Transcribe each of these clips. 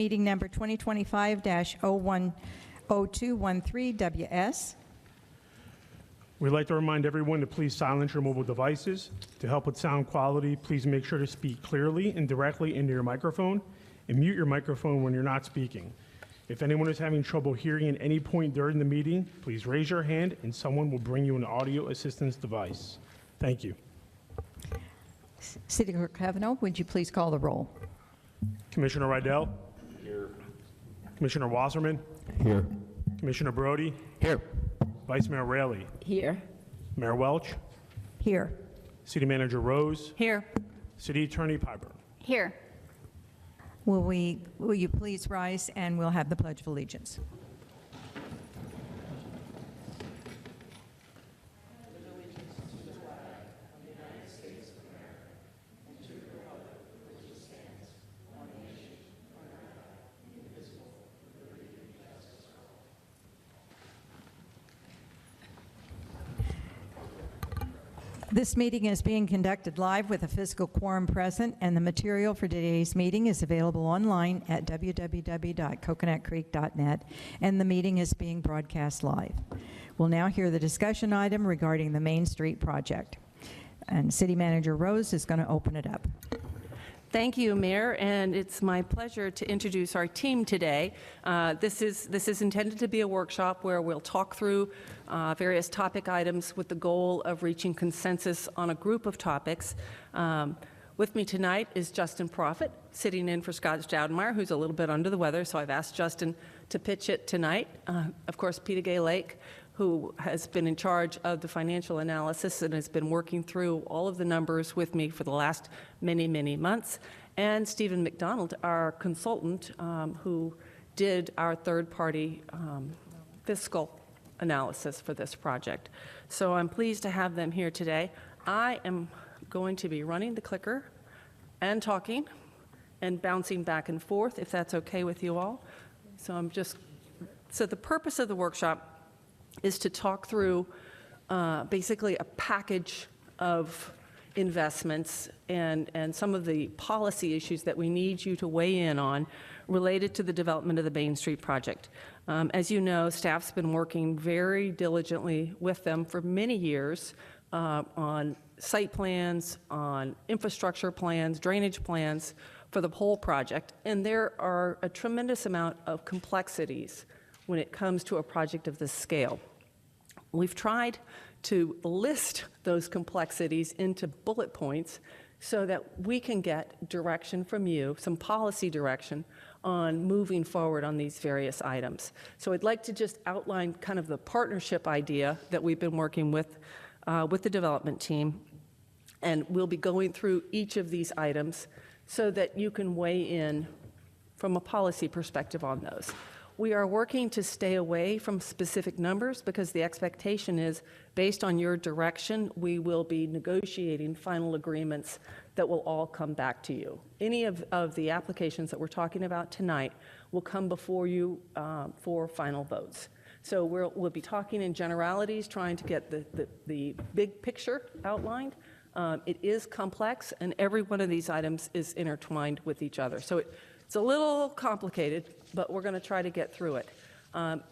Meeting number 2025-010213WS. We'd like to remind everyone to please silence your mobile devices. To help with sound quality, please make sure to speak clearly and directly into your microphone, and mute your microphone when you're not speaking. If anyone is having trouble hearing at any point during the meeting, please raise your hand and someone will bring you an audio assistance device. Thank you. City Clerk Kavanaugh, would you please call the roll? Commissioner Rydell? Here. Commissioner Wasserman? Here. Commissioner Brody? Here. Vice Mayor Raley? Here. Mayor Welch? Here. City Manager Rose? Here. City Attorney Pyburn? Here. Will you please rise and we'll have the Pledge of Allegiance. This meeting is being conducted live with a physical quorum present, and the material for today's meeting is available online at www.coconutcreek.net, and the meeting is being broadcast live. We'll now hear the discussion item regarding the Main Street project, and City Manager Rose is going to open it up. Thank you, Mayor, and it's my pleasure to introduce our team today. This is intended to be a workshop where we'll talk through various topic items with the goal of reaching consensus on a group of topics. With me tonight is Justin Proffitt, sitting in for Scott Staudenmeyer, who's a little bit under the weather, so I've asked Justin to pitch it tonight. Of course, Peter Gay Lake, who has been in charge of the financial analysis and has been working through all of the numbers with me for the last many, many months, and Stephen McDonald, our consultant, who did our third-party fiscal analysis for this project. So I'm pleased to have them here today. I am going to be running the clicker and talking and bouncing back and forth, if that's okay with you all. So the purpose of the workshop is to talk through basically a package of investments and some of the policy issues that we need you to weigh in on related to the development of the Main Street project. As you know, staff's been working very diligently with them for many years on site plans, on infrastructure plans, drainage plans for the whole project, and there are a tremendous amount of complexities when it comes to a project of this scale. We've tried to list those complexities into bullet points so that we can get direction from you, some policy direction on moving forward on these various items. So I'd like to just outline kind of the partnership idea that we've been working with the development team, and we'll be going through each of these items so that you can weigh in from a policy perspective on those. We are working to stay away from specific numbers because the expectation is, based on your direction, we will be negotiating final agreements that will all come back to you. Any of the applications that we're talking about tonight will come before you for final votes. So we'll be talking in generalities, trying to get the big picture outlined. It is complex, and every one of these items is intertwined with each other. So it's a little complicated, but we're going to try to get through it.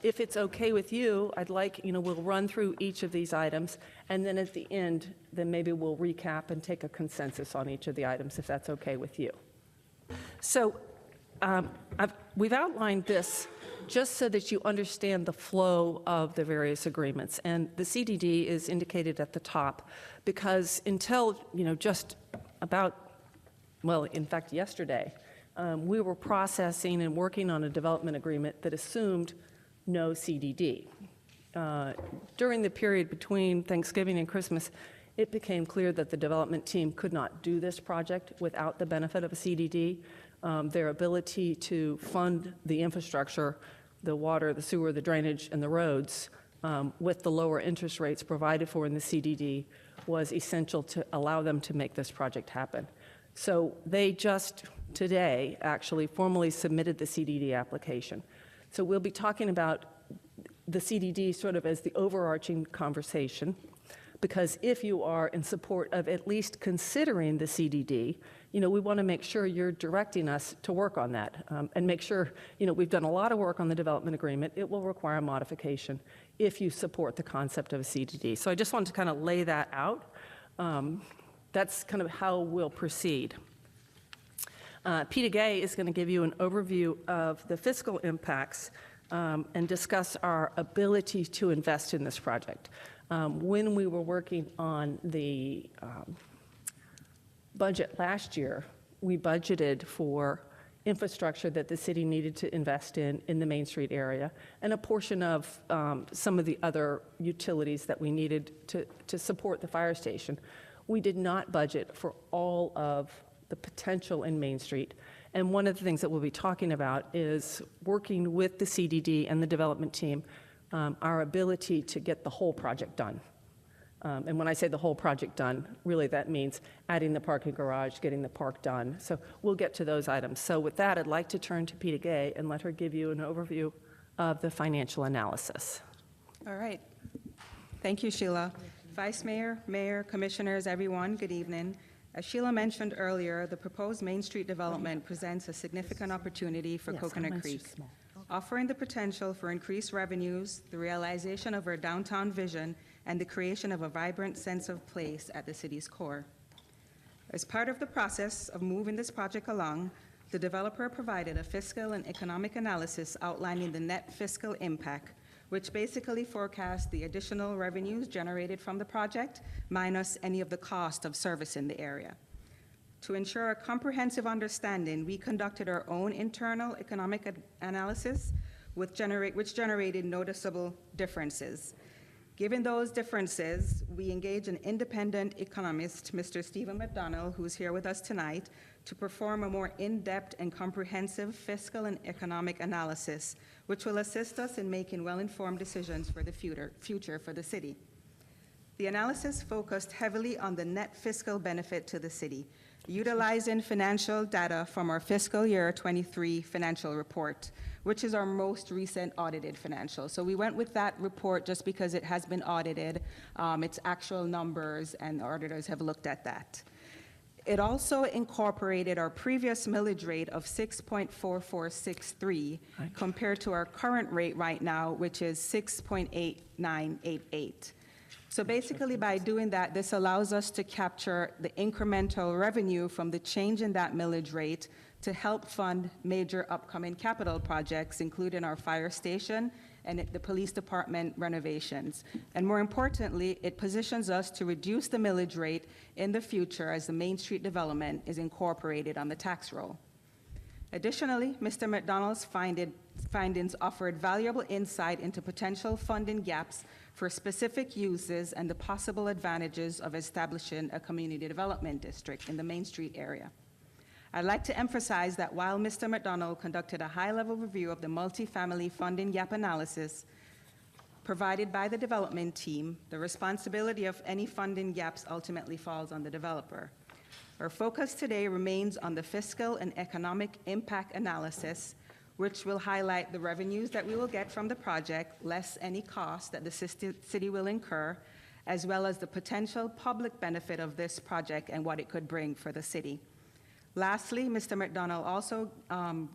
If it's okay with you, I'd like, we'll run through each of these items, and then at the end, then maybe we'll recap and take a consensus on each of the items, if that's okay with you. So we've outlined this just so that you understand the flow of the various agreements. And the CDD is indicated at the top because until, just about, well, in fact, yesterday, we were processing and working on a development agreement that assumed no CDD. During the period between Thanksgiving and Christmas, it became clear that the development team could not do this project without the benefit of a CDD. Their ability to fund the infrastructure, the water, the sewer, the drainage, and the roads with the lower interest rates provided for in the CDD was essential to allow them to make this project happen. So they just today actually formally submitted the CDD application. So we'll be talking about the CDD sort of as the overarching conversation, Because if you are in support of at least considering the CDD, we want to make sure you're directing us to work on that, and make sure, we've done a lot of work on the development agreement. It will require modification if you support the concept of a CDD. So I just wanted to kind of lay that out. That's kind of how we'll proceed. Peter Gay is going to give you an overview of the fiscal impacts and discuss our ability to invest in this project. When we were working on the budget last year, we budgeted for infrastructure that the city needed to invest in the Main Street area, and a portion of some of the other utilities that we needed to support the fire station. We did not budget for all of the potential in Main Street. And one of the things that we'll be talking about is working with the CDD and the development team, our ability to get the whole project done. And when I say the whole project done, really that means adding the parking garage, getting the park done. So we'll get to those items. So with that, I'd like to turn to Peter Gay and let her give you an overview of the financial analysis. All right. Thank you, Sheila. Vice Mayor, Mayor, Commissioners, everyone, good evening. As Sheila mentioned earlier, the proposed Main Street development presents a significant opportunity for Coconut Creek, offering the potential for increased revenues, the realization of our downtown vision, and the creation of a vibrant sense of place at the city's core. As part of the process of moving this project along, the developer provided a fiscal and economic analysis outlining the net fiscal impact, which basically forecasts the additional revenues generated from the project minus any of the cost of service in the area. To ensure a comprehensive understanding, we conducted our own internal economic analysis, which generated noticeable differences. Given those differences, we engaged an independent economist, Mr. Stephen McDonnell, who's here with us tonight, to perform a more in-depth and comprehensive fiscal and economic analysis, which will assist us in making well-informed decisions for the future for the city. The analysis focused heavily on the net fiscal benefit to the city, utilizing financial data from our fiscal year 23 financial report, which is our most recent audited financial. So we went with that report just because it has been audited, its actual numbers, and the auditors have looked at that. It also incorporated our previous millage rate of 6.4463 compared to our current rate right now, which is 6.8988. So basically, by doing that, this allows us to capture the incremental revenue from the change in that millage rate to help fund major upcoming capital projects, including our fire station and the police department renovations. And more importantly, it positions us to reduce the millage rate in the future as the Main Street development is incorporated on the tax roll. Additionally, Mr. McDonnell's findings offered valuable insight into potential funding gaps for specific uses and the possible advantages of establishing a community development district in the Main Street area. I'd like to emphasize that while Mr. McDonnell conducted a high-level review of the multifamily funding gap analysis provided by the development team, the responsibility of any funding gaps ultimately falls on the developer. Our focus today remains on the fiscal and economic impact analysis, which will highlight the revenues that we will get from the project, less any cost that the city will incur, as well as the potential public benefit of this project and what it could bring for the city. Lastly, Mr. McDonnell also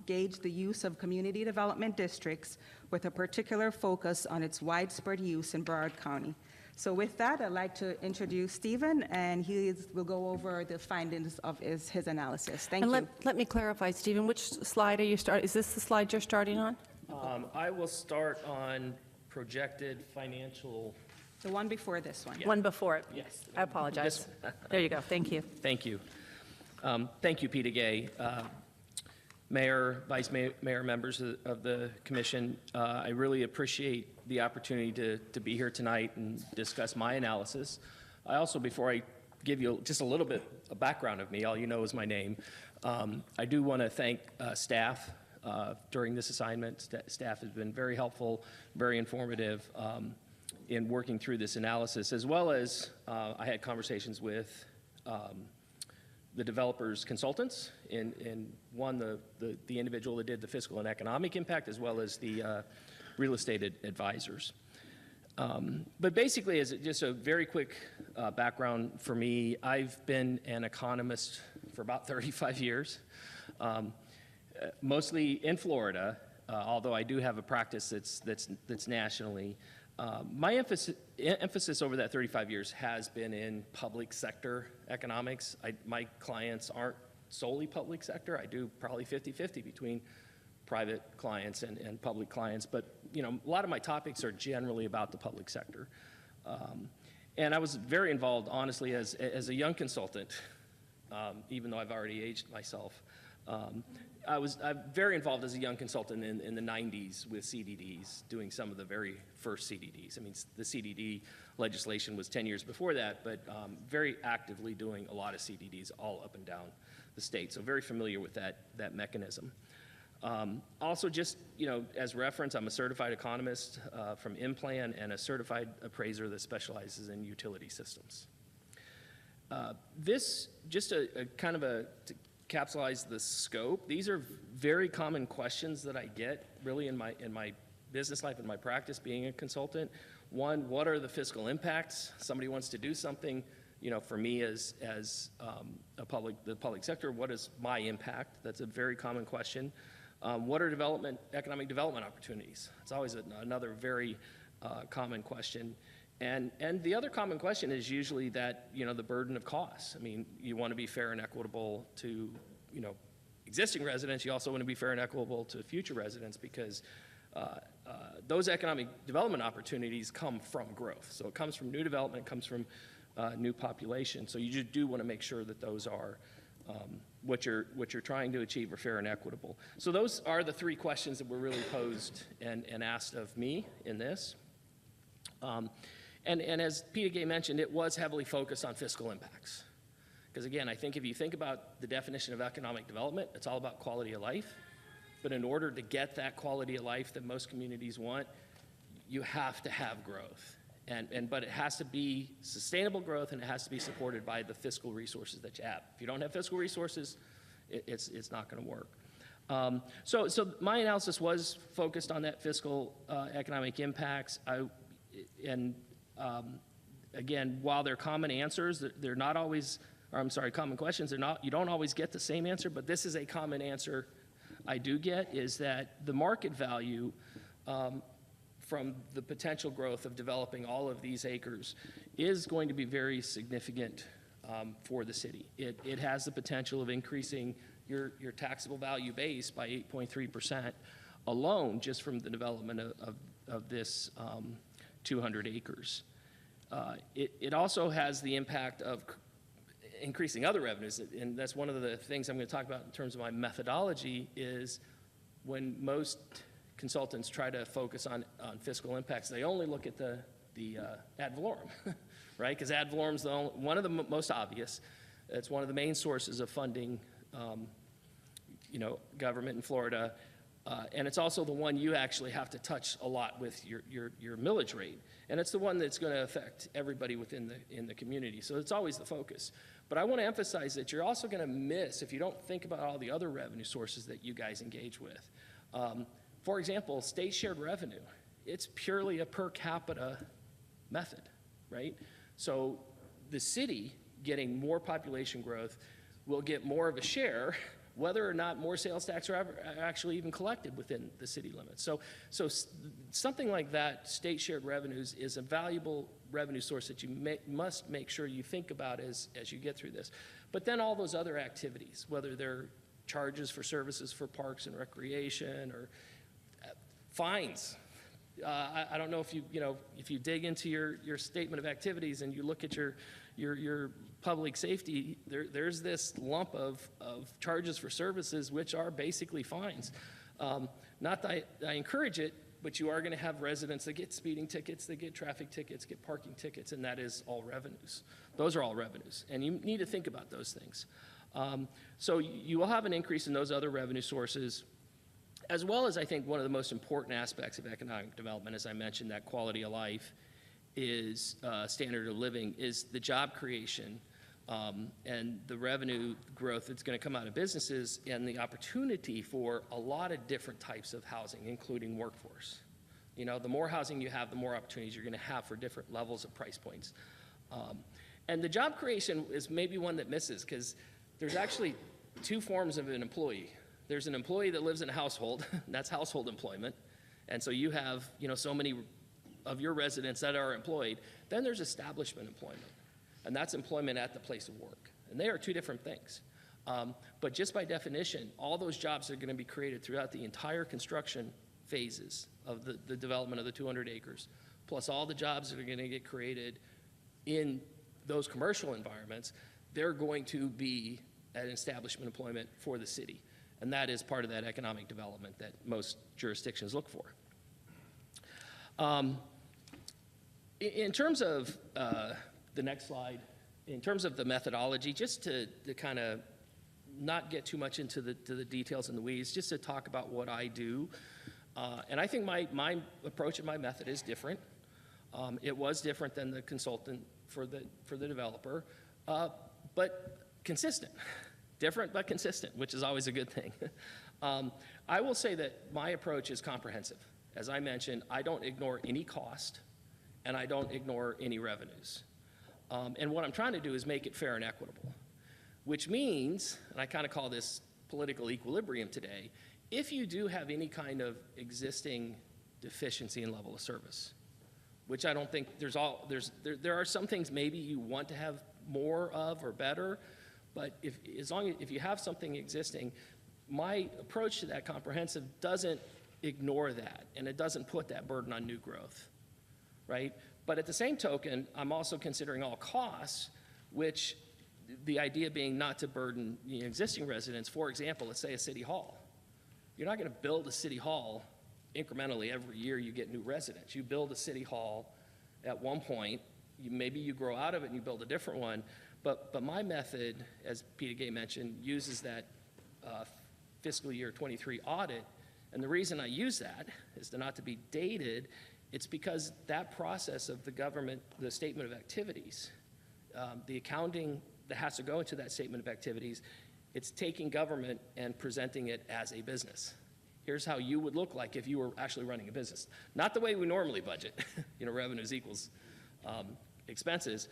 gauged the use of community development districts with a particular focus on its widespread use in Broward County. So with that, I'd like to introduce Stephen, and he will go over the findings of his analysis. Thank you. And let me clarify, Stephen, which slide are you starting? Is this the slide you're starting on? I will start on projected financial. The one before this one. Yeah. One before it? Yes. I apologize. There you go. Thank you. Thank you. Thank you, Peter Gay. Mayor, Vice Mayor, members of the Commission, I really appreciate the opportunity to be here tonight and discuss my analysis. I also, before I give you just a little bit of background of me, all you know is my name, I do want to thank staff during this assignment. Staff has been very helpful, very informative in working through this analysis, as well as I had conversations with the developer's consultants, and one, the individual that did the fiscal and economic impact, as well as the real estate advisors. But basically, as just a very quick background for me, I've been an economist for about 35 years, mostly in Florida, although I do have a practice that's nationally. My emphasis over that 35 years has been in public sector economics. My clients aren't solely public sector. I do probably 50-50 between private clients and public clients, but a lot of my topics are generally about the public sector. And I was very involved, honestly, as a young consultant, even though I've already aged myself. I'm very involved as a young consultant in the 90s with CDDs, doing some of the very first CDDs. I mean, the CDD legislation was 10 years before that, but very actively doing a lot of CDDs all up and down the state. So very familiar with that mechanism. Also, just as reference, I'm a certified economist from Implan and a certified appraiser that specializes in utility systems. This, just to capsulize the scope, these are very common questions that I get really in my business life and my practice being a consultant. One, what are the fiscal impacts? Somebody wants to do something, for me as the public sector, what is my impact? That's a very common question. What are economic development opportunities? It's always another very common question. And the other common question is usually that, the burden of costs. I mean, you want to be fair and equitable to, existing residents. You also want to be fair and equitable to future residents because those economic development opportunities come from growth. So it comes from new development, it comes from new population. So you just do want to make sure that those are what you're trying to achieve are fair and equitable. So those are the three questions that were really posed and asked of me in this. And as Peter Gay mentioned, it was heavily focused on fiscal impacts. Because again, I think if you think about the definition of economic development, it's all about quality of life. But in order to get that quality of life that most communities want, you have to have growth. But it has to be sustainable growth, and it has to be supported by the fiscal resources that you have. If you don't have fiscal resources, it's not going to work. So my analysis was focused on that fiscal economic impacts. Again, while they're common answers, they're not always, or I'm sorry, common questions. You don't always get the same answer, but this is a common answer I do get, is that the market value from the potential growth of developing all of these acres is going to be very significant for the city. It has the potential of increasing your taxable value base by 8.3% alone just from the development of this 200 acres. It also has the impact of increasing other revenues, and that's one of the things I'm going to talk about in terms of my methodology is when most consultants try to focus on fiscal impacts, they only look at the ad valorem, right? Because ad valorem is one of the most obvious. It's one of the main sources of funding, government in Florida, and it's also the one you actually have to touch a lot with your millage rate, and it's the one that's going to affect everybody in the community. So it's always the focus. But I want to emphasize that you're also going to miss if you don't think about all the other revenue sources that you guys engage with. For example, state shared revenue. It's purely a per capita method, right? So the city getting more population growth will get more of a share whether or not more sales tax are actually even collected within the city limits. So something like that, state shared revenues, is a valuable revenue source that you must make sure you think about as you get through this. But then all those other activities, whether they're charges for services for parks and recreation or fines. I don't know if you dig into your statement of activities and you look at your public safety, there's this lump of charges for services which are basically fines. Not that I encourage it, but you are going to have residents that get speeding tickets, that get traffic tickets, get parking tickets, and that is all revenues. Those are all revenues, and you need to think about those things. So you will have an increase in those other revenue sources, as well as I think one of the most important aspects of economic development, as I mentioned, that quality of life is standard of living, is the job creation and the revenue growth that's going to come out of businesses and the opportunity for a lot of different types of housing, including workforce. You know, the more housing you have, the more opportunities you're going to have for different levels of price points. And the job creation is maybe one that misses, because there's actually two forms of an employee. There's an employee that lives in a household, that's household employment, and so you have, you know, so many of your residents that are employed. Then there's establishment employment, and that's employment at the place of work, and they are two different things. But just by definition, all those jobs are going to be created throughout the entire construction phases of the development of the 200 acres, plus all the jobs that are going to get created in those commercial environments. They're going to be an establishment employment for the city, and that is part of that economic development that most jurisdictions look for. In terms of the next slide, in terms of the methodology, just to kind of not get too much into the details and the weeds, just to talk about what I do. And I think my approach and my method is different. It was different than the consultant for the developer, but consistent. Different but consistent, which is always a good thing. I will say that my approach is comprehensive. As I mentioned, I don't ignore any cost, and I don't ignore any revenues. And what I'm trying to do is make it fair and equitable, which means, and I kind of call this political equilibrium today, if you do have any kind of existing deficiency in level of service, which I don't think there are some things maybe you want to have more of or better, but if you have something existing, my approach to that comprehensive doesn't ignore that, and it doesn't put that burden on new growth, right? But at the same token, I'm also considering all costs, which the idea being not to burden existing residents. For example, let's say a city hall. You're not going to build a city hall incrementally every year you get new residents. You build a city hall at one point, maybe you grow out of it and you build a different one, but my method, as Peter Gay mentioned, uses that fiscal year 23 audit, and the reason I use that is not to be dated. It's because that process of the government, the statement of activities, the accounting that has to go into that statement of activities, it's taking government and presenting it as a business. Here's how you would look like if you were actually running a business. Not the way we normally budget, revenues equals expenses.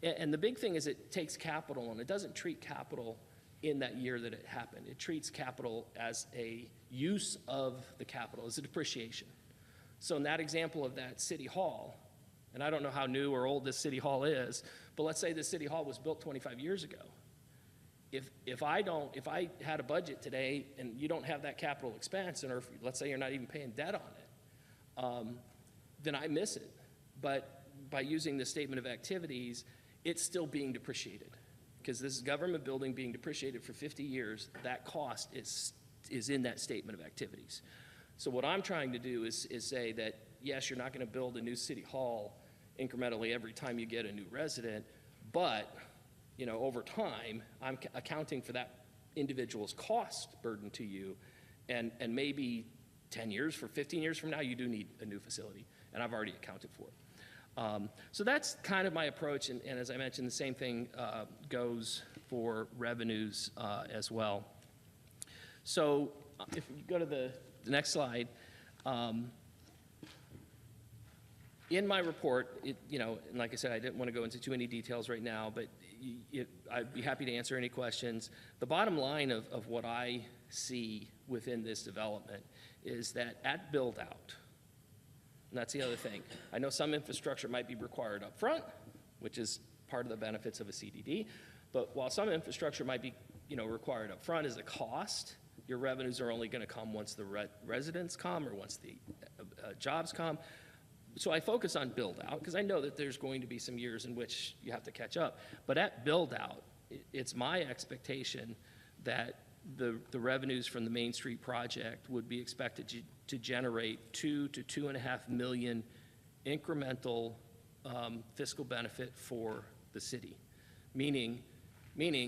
And the big thing is it takes capital, and it doesn't treat capital in that year that it happened. It treats capital as a use of the capital, as a depreciation. So in that example of that city hall, and I don't know how new or old this city hall is, but let's say the city hall was built 25 years ago. If I had a budget today and you don't have that capital expense, and or if, let's say you're not even paying debt on it, then I miss it. But by using the statement of activities, it's still being depreciated. Because this is government building being depreciated for 50 years, that cost is in that statement of activities. So what I'm trying to do is say that, yes, you're not going to build a new city hall incrementally every time you get a new resident, but over time, I'm accounting for that individual's cost burden to you, and maybe 10 years, 15 years from now, you do need a new facility, and I've already accounted for it. So that's kind of my approach, and as I mentioned, the same thing goes for revenues as well. So if you go to the next slide, in my report, and like I said, I didn't want to go into too many details right now, but I'd be happy to answer any questions. The bottom line of what I see within this development is that at build-out, and that's the other thing, I know some infrastructure might be required up front, which is part of the benefits of a CDD, but while some infrastructure might be required up front as a cost, your revenues are only going to come once the residents come or once the jobs come. So I focus on build-out because I know that there's going to be some years in which you have to catch up. But at build-out, it's my expectation that the revenues from the MainStreet project would be expected to generate 2 to 2.5 million incremental fiscal benefit for the city. Meaning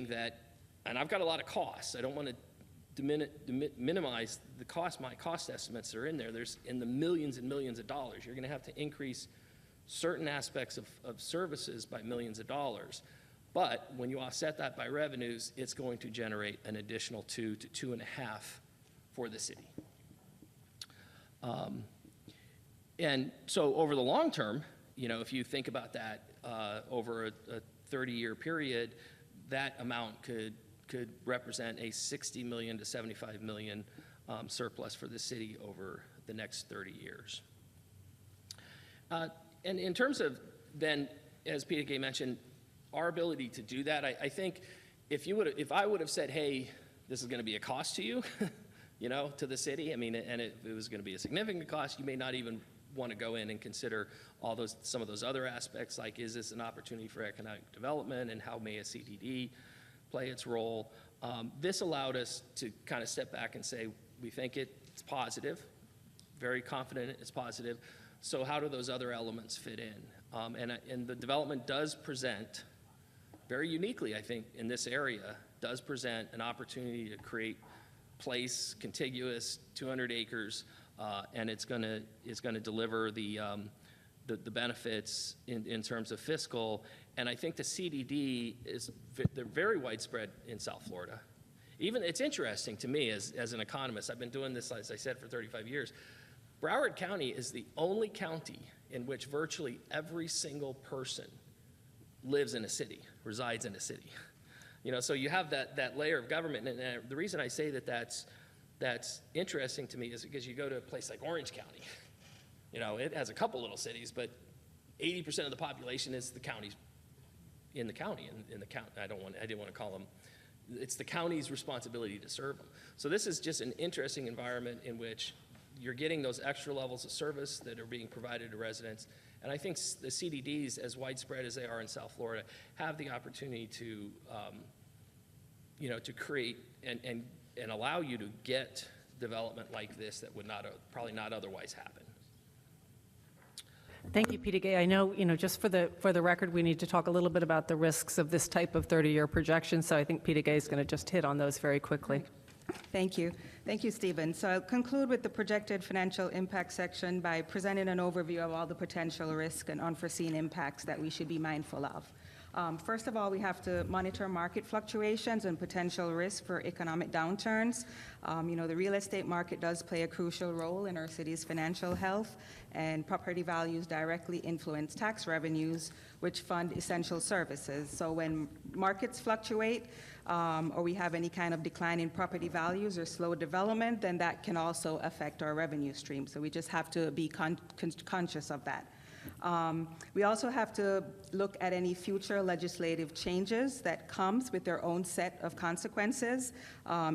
that, and I've got a lot of costs. I don't want to minimize the cost. My cost estimates are in there. There's in the millions and millions of dollars. You're going to have to increase certain aspects of services by millions of dollars. But when you offset that by revenues, it's going to generate an additional 2 to 2.5 for the city. And so over the long term, if you think about that over a 30-year period, that amount could represent a $60 million to $75 million surplus for the city over the next 30 years. And in terms of then, as Peter Gay mentioned, our ability to do that, I think if I would have said, hey, this is going to be a cost to you, to the city, and it was going to be a significant cost, you may not even want to go in and consider some of those other aspects, like is this an opportunity for economic development and how may a CDD play its role. This allowed us to kind of step back and say, we think it's positive, very confident it's positive, so how do those other elements fit in? And the development does present, very uniquely I think in this area, does present an opportunity to create place, contiguous, 200 acres, and it's going to deliver the benefits in terms of fiscal. And I think the CDD they're very widespread in South Florida. Even it's interesting to me as an economist. I've been doing this, as I said, for 35 years. Broward County is the only county in which virtually every single person lives in a city, resides in a city. So you have that layer of government, and the reason I say that's interesting to me is because you go to a place like Orange County. It has a couple little cities, but 80% of the population is the counties in the county. In the county, I didn't want to call them. It's the county's responsibility to serve them. So this is just an interesting environment in which you're getting those extra levels of service that are being provided to residents. And I think the CDDs, as widespread as they are in South Florida, have the opportunity to, to create and allow you to get development like this that would probably not otherwise happen. Thank you, Peter Gay. I know, just for the record, we need to talk a little bit about the risks of this type of 30-year projection, so I think Peter Gay is going to just hit on those very quickly. Thank you. Thank you, Stephen. So I'll conclude with the projected financial impact section by presenting an overview of all the potential risk and unforeseen impacts that we should be mindful of. First of all, we have to monitor market fluctuations and potential risk for economic downturns. The real estate market does play a crucial role in our city's financial health, and property values directly influence tax revenues, which fund essential services. So when markets fluctuate, or we have any kind of decline in property values or slow development, then that can also affect our revenue stream. So we just have to be conscious of that. We also have to look at any future legislative changes that comes with their own set of consequences,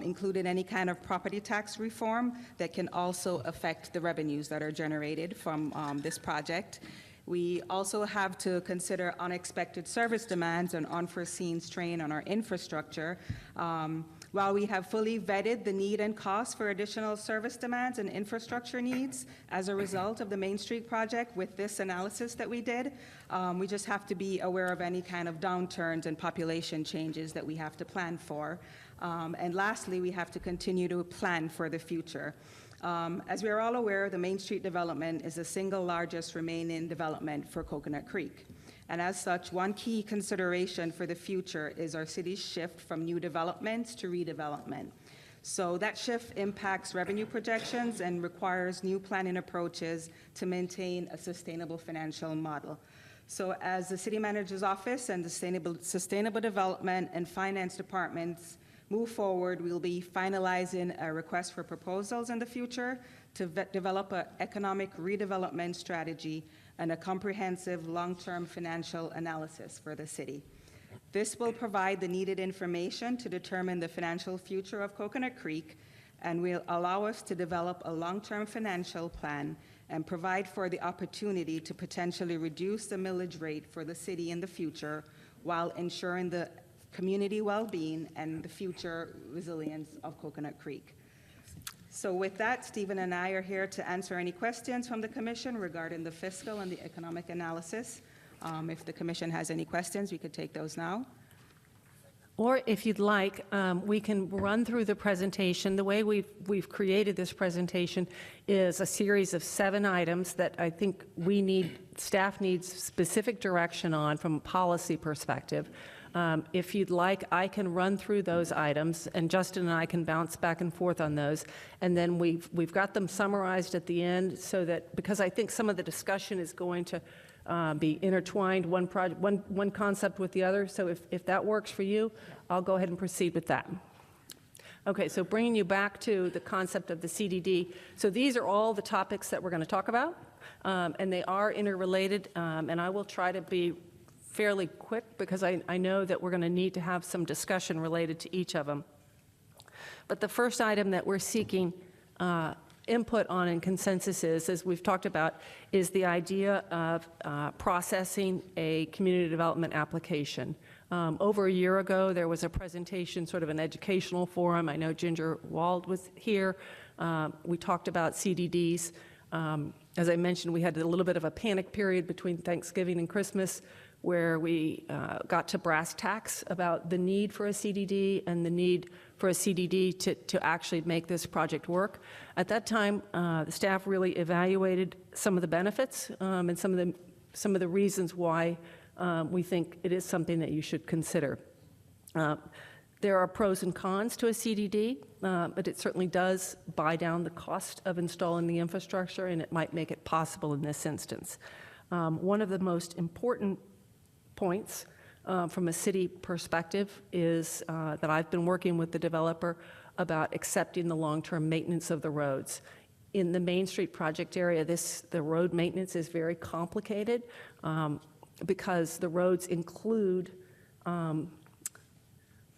including any kind of property tax reform that can also affect the revenues that are generated from this project. We also have to consider unexpected service demands and unforeseen strain on our infrastructure. While we have fully vetted the need and cost for additional service demands and infrastructure needs as a result of the MainStreet Project with this analysis that we did, we just have to be aware of any kind of downturns and population changes that we have to plan for. And lastly, we have to continue to plan for the future. As we are all aware, the MainStreet development is the single largest remaining development for Coconut Creek. And as such, one key consideration for the future is our city's shift from new developments to redevelopment. So that shift impacts revenue projections and requires new planning approaches to maintain a sustainable financial model. So as the City Manager's Office and the Sustainable Development and Finance Departments move forward, we'll be finalizing a request for proposals in the future to develop an economic redevelopment strategy and a comprehensive long-term financial analysis for the city. This will provide the needed information to determine the financial future of Coconut Creek and will allow us to develop a long-term financial plan and provide for the opportunity to potentially reduce the millage rate for the city in the future while ensuring the community well-being and the future resilience of Coconut Creek. So with that, Stephen and I are here to answer any questions from the Commission regarding the fiscal and the economic analysis. If the Commission has any questions, we could take those now. Or if you'd like, we can run through the presentation. The way we've created this presentation is a series of 7 items that I think staff needs specific direction on from a policy perspective. If you'd like, I can run through those items, and Justin and I can bounce back and forth on those. And then we've got them summarized at the end, so that, because I think some of the discussion is going to be intertwined, one concept with the other. So if that works for you, I'll go ahead and proceed with that. Okay, so bringing you back to the concept of the CDD. So these are all the topics that we're going to talk about, and they are interrelated, and I will try to be fairly quick because I know that we're going to need to have some discussion related to each of them. But the first item that we're seeking input on and consensus is, as we've talked about, is the idea of processing a community development application. Over a year ago, there was a presentation, sort of an educational forum. I know Ginger Wald was here. We talked about CDDs. As I mentioned, we had a little bit of a panic period between Thanksgiving and Christmas, where we got to brass tacks about the need for a CDD and the need for a CDD to actually make this project work. At that time, the staff really evaluated some of the benefits and some of the reasons why we think it is something that you should consider. There are pros and cons to a CDD, but it certainly does buy down the cost of installing the infrastructure, and it might make it possible in this instance. One of the most important points from a city perspective is that I've been working with the developer about accepting the long-term maintenance of the roads. In the Main Street Project area, the road maintenance is very complicated because the roads include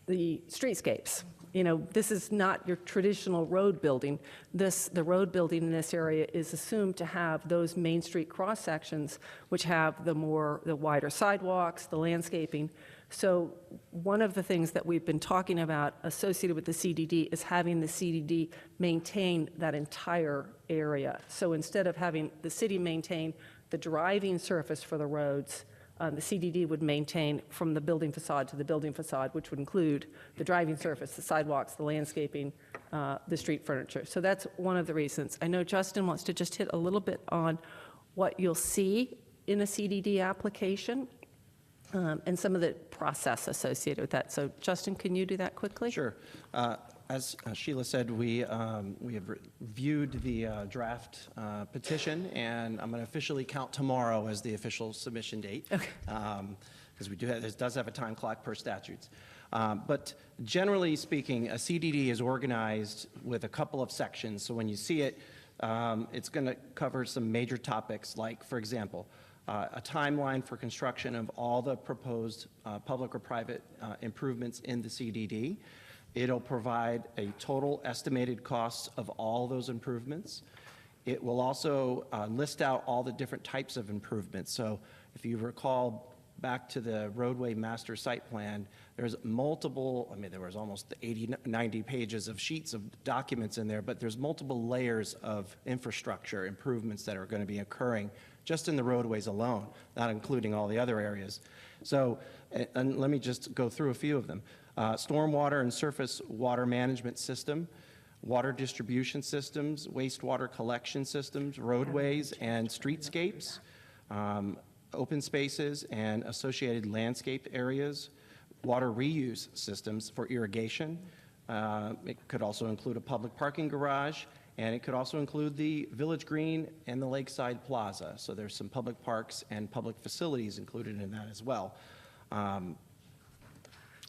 the streetscapes. You know, this is not your traditional road building. The road building in this area is assumed to have those Main Street cross sections, which have the wider sidewalks, the landscaping. So one of the things that we've been talking about associated with the CDD is having the CDD maintain that entire area. So instead of having the city maintain the driving surface for the roads, the CDD would maintain from the building facade to the building facade, which would include the driving surface, the sidewalks, the landscaping, the street furniture. So that's one of the reasons. I know Justin wants to just hit a little bit on what you'll see in a CDD application and some of the process associated with that. So Justin, can you do that quickly? Sure. As Sheila said, we have reviewed the draft petition, and I'm going to officially count tomorrow as the official submission date. Okay. Because this does have a time clock per statutes. But generally speaking, a CDD is organized with a couple of sections. So when you see it, it's going to cover some major topics like, for example, a timeline for construction of all the proposed public or private improvements in the CDD. It'll provide a total estimated cost of all those improvements. It will also list out all the different types of improvements. So if you recall back to the roadway master site plan, there's multiple, there was almost 80, 90 pages of sheets of documents in there, but there's multiple layers of infrastructure improvements that are going to be occurring just in the roadways alone, not including all the other areas. So, and let me just go through a few of them. Stormwater and surface water management system, water distribution systems, wastewater collection systems, roadways and streetscapes, open spaces and associated landscape areas, water reuse systems for irrigation. It could also include a public parking garage, and it could also include the Village Green and the Lakeside Plaza. So there's some public parks and public facilities included in that as well.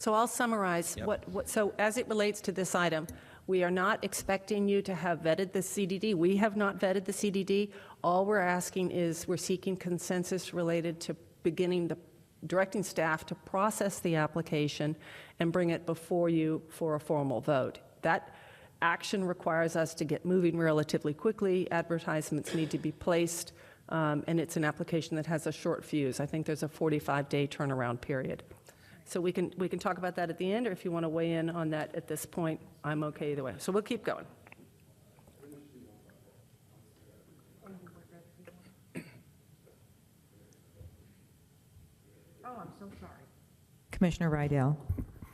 So I'll summarize. Yep. So as it relates to this item, we are not expecting you to have vetted the CDD. We have not vetted the CDD. All we're asking is we're seeking consensus related to directing staff to process the application and bring it before you for a formal vote. That action requires us to get moving relatively quickly. Advertisements need to be placed, and it's an application that has a short fuse. I think there's a 45-day turnaround period. So we can talk about that at the end, or if you want to weigh in on that at this point, I'm okay either way. So we'll keep going. Oh, I'm so sorry. Commissioner Rydell.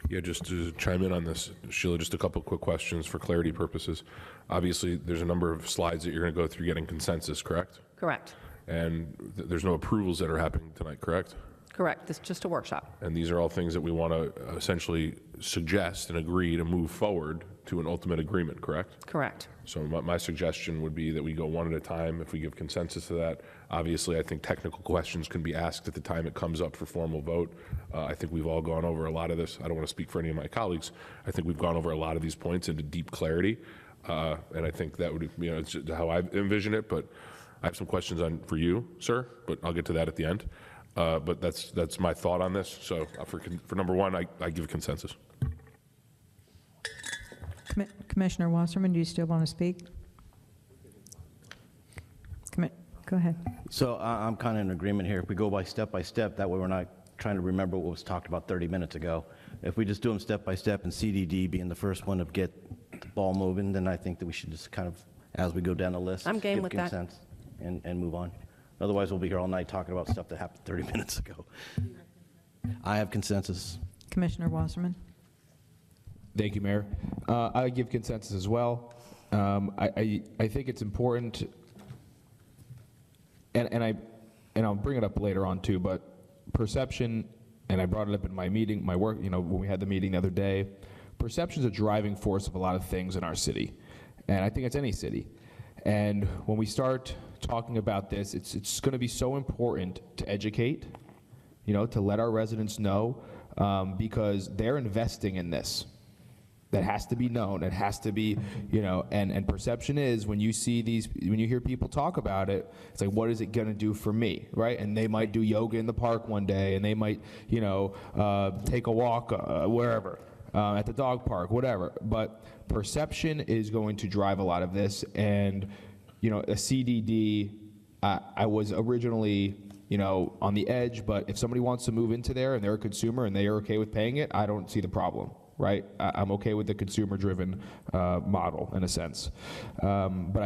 Yeah, just to chime in on this, Sheila, just a couple quick questions for clarity purposes. Obviously, there's a number of slides that you're going to go through getting consensus, correct? Correct. And there's no approvals that are happening tonight, correct? Correct, this is just a workshop. And these are all things that we want to essentially suggest and agree to move forward to an ultimate agreement, correct? Correct. So my suggestion would be that we go one at a time, if we give consensus to that. Obviously, I think technical questions can be asked at the time it comes up for formal vote. I think we've all gone over a lot of this. I don't want to speak for any of my colleagues. I think we've gone over a lot of these points into deep clarity, and I think that would, it's just how I envision it, but I have some questions for you, sir, but I'll get to that at the end. But that's my thought on this. So for number one, I give consensus. Commissioner Wasserman, do you still want to speak? Go ahead. So I'm kind of in agreement here. If we go by step, that way we're not trying to remember what was talked about 30 minutes ago. If we just do them step by step and CDD being the first one to get the ball moving, then I think that we should just kind of, as we go down the list, I'm game give with that. consent and move on. Otherwise, we'll be here all night talking about stuff that happened 30 minutes ago. I have consensus. Commissioner Wasserman? Thank you, Mayor. I give consensus as well. I think it's important, and I'll bring it up later on too, but perception, and I brought it up in my meeting, my work, when we had the meeting the other day, perception is a driving force of a lot of things in our city, and I think it's any city. And when we start talking about this, it's going to be so important to educate, to let our residents know, because they're investing in this. That has to be known. It has to be, and perception is when you hear people talk about it, it's like, what is it going to do for me, right? And they might do yoga in the park one day, and they might, take a walk wherever, at the dog park, whatever. But perception is going to drive a lot of this, and, a CDD, I was originally, on the edge, but if somebody wants to move into there and they're a consumer and they are okay with paying it, I don't see the problem. Right? I'm okay with the consumer-driven model in a sense. But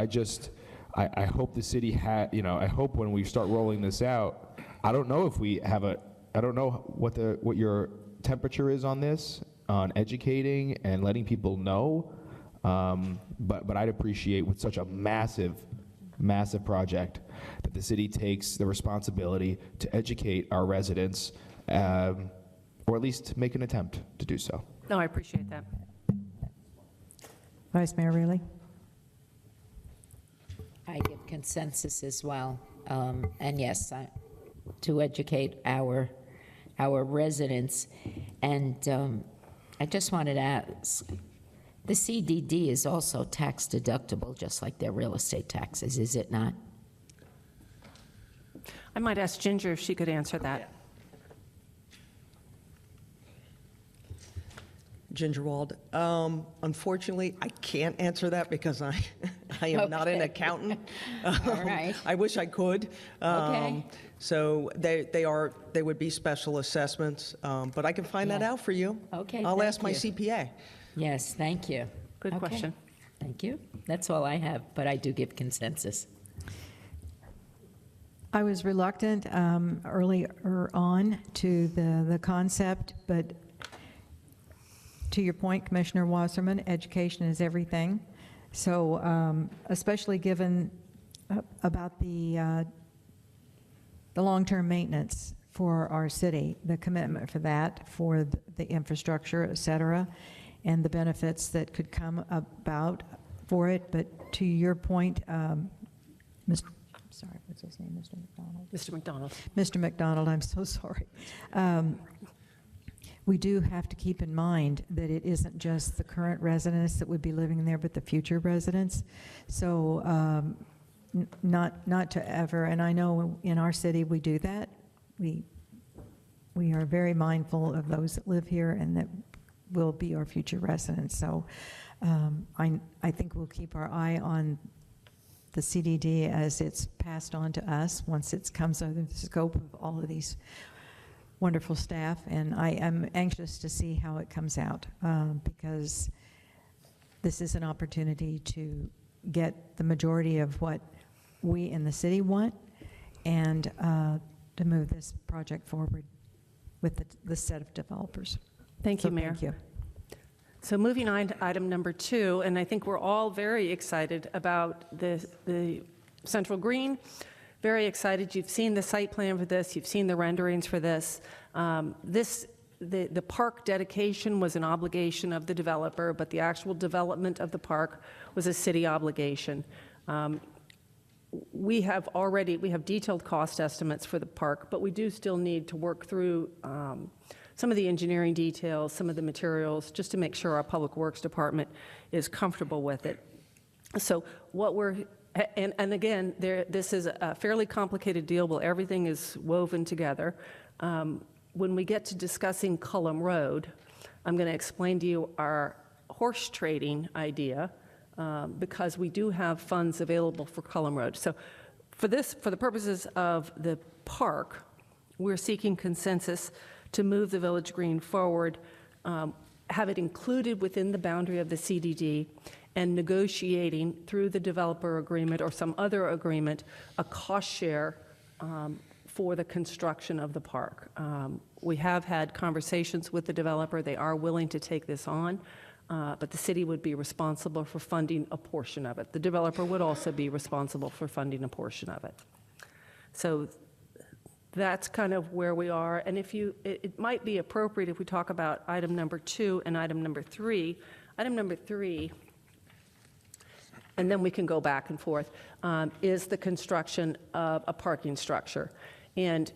I hope the city I hope when we start rolling this out, I don't know if we have I don't know what your temperature is on this, on educating and letting people know. But I'd appreciate with such a massive project that the city takes the responsibility to educate our residents, or at least make an attempt to do so. No, I appreciate that. Vice Mayor Reilly? I give consensus as well. And yes, to educate our residents. And I just wanted to ask, the CDD is also tax deductible, just like their real estate taxes, is it not? I might ask Ginger if she could answer that. Ginger Wald. Unfortunately, I can't answer that because I am not an accountant. All right. I wish I could. Okay. So they would be special assessments, but I can find that out for you. Okay, I'll thank ask my you. CPA. Yes, thank you. Good Okay. question. Thank you. That's all I have, but I do give consensus. I was reluctant earlier on to the concept, but to your point, Commissioner Wasserman, education is everything. So especially given about the long-term maintenance for our city, the commitment for that, for the infrastructure, et cetera, and the benefits that could come about for it. But to your point, sorry, what's his name, Mr. McDonald? Mr. McDonald. Mr. McDonald, I'm so sorry. We do have to keep in mind that it isn't just the current residents that would be living there, but the future residents. So not to ever, and I know in our city we do that. We are very mindful of those that live here and that will be our future residents. So I think we'll keep our eye on the CDD as it's passed on to us once it comes under the scope of all of these wonderful staff, and I am anxious to see how it comes out because this is an opportunity to get the majority of what we in the city want and to move this project forward with the set of developers. Thank you, Mayor. Thank you. So moving on to item number 2, and I think we're all very excited about the Central Green. very excited. You've seen the site plan for this. You've seen the renderings for this. The park dedication was an obligation of the developer, but the actual development of the park was a city obligation. We have detailed cost estimates for the park, but we do still need to work through some of the engineering details, some of the materials, just to make sure our Public Works Department is comfortable with it. So what and again, this is a fairly complicated deal where everything is woven together. When we get to discussing Cullum Road, I'm going to explain to you our horse trading idea, because we do have funds available for Cullum Road. So for the purposes of the park, we're seeking consensus to move the Village Green forward, have it included within the boundary of the CDD, and negotiating through the developer agreement or some other agreement a cost share for the construction of the park. We have had conversations with the developer. They are willing to take this on, but the city would be responsible for funding a portion of it. The developer would also be responsible for funding a portion of it. So that's kind of where we are. And it might be appropriate if we talk about item number 2 and item number 3. Item number 3, and then we can go back and forth, is the construction of a parking structure. And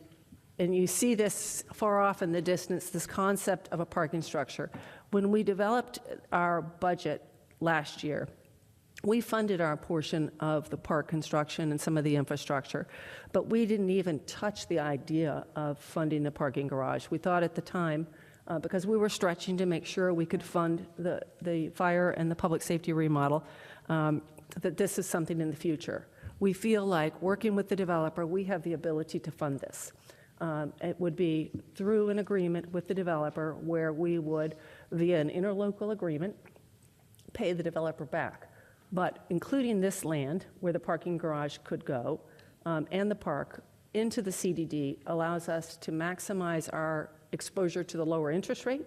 you see this far off in the distance, this concept of a parking structure. When we developed our budget last year, we funded our portion of the park construction and some of the infrastructure, but we didn't even touch the idea of funding the parking garage. We thought at the time, because we were stretching to make sure we could fund the fire and the public safety remodel, that this is something in the future. We feel like working with the developer, we have the ability to fund this. It would be through an agreement with the developer where we would, via an interlocal agreement, pay the developer back. But including this land where the parking garage could go and the park into the CDD allows us to maximize our exposure to the lower interest rate.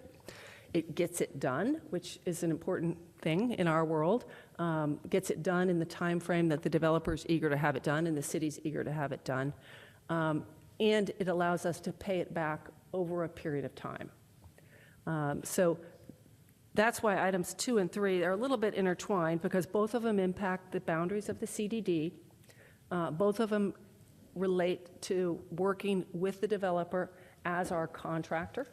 It gets it done, which is an important thing in our world. Gets it done in the time frame that the developer's eager to have it done and the city's eager to have it done. And it allows us to pay it back over a period of time. So that's why items 2 and 3 are a little bit intertwined, because both of them impact the boundaries of the CDD. Both of them relate to working with the developer as our contractor.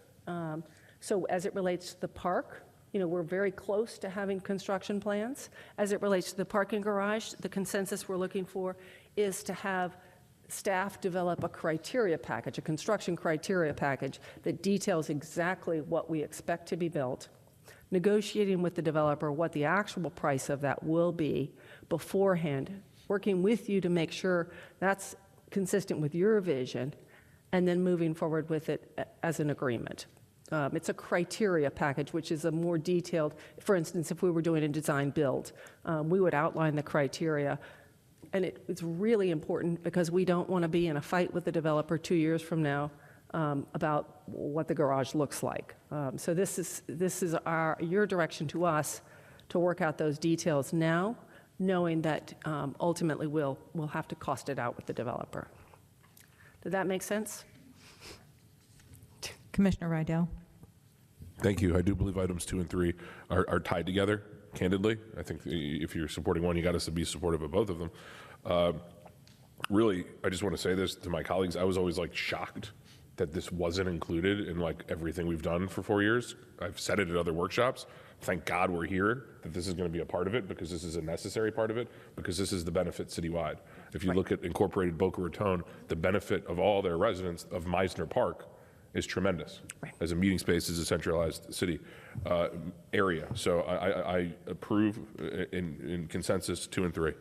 So as it relates to the park, we're very close to having construction plans. As it relates to the parking garage, the consensus we're looking for is to have staff develop a criteria package, a construction criteria package that details exactly what we expect to be built, negotiating with the developer what the actual price of that will be beforehand, working with you to make sure that's consistent with your vision, and then moving forward with it as an agreement. It's a criteria package, which is a more detailed, for instance, if we were doing a design build, we would outline the criteria. And it's really important because we don't want to be in a fight with the developer 2 years from now about what the garage looks like. So this is your direction to us to work out those details now, knowing that ultimately we'll have to cost it out with the developer. Did that make sense? Commissioner Rydell. Thank you. I do believe items 2 and 3 are tied together, candidly. I think if you're supporting one, you got to be supportive of both of them. Really, I just want to say this to my colleagues. I was always shocked that this wasn't included in everything we've done for 4 years. I've said it at other workshops. Thank God we're here, that this is going to be a part of it, because this is a necessary part of it, because this is the benefit citywide. If you look at incorporated Boca Raton, the benefit of all their residents of Meisner Park is tremendous. Right. As a meeting space, as a centralized city area. So I approve in consensus 2 and 3.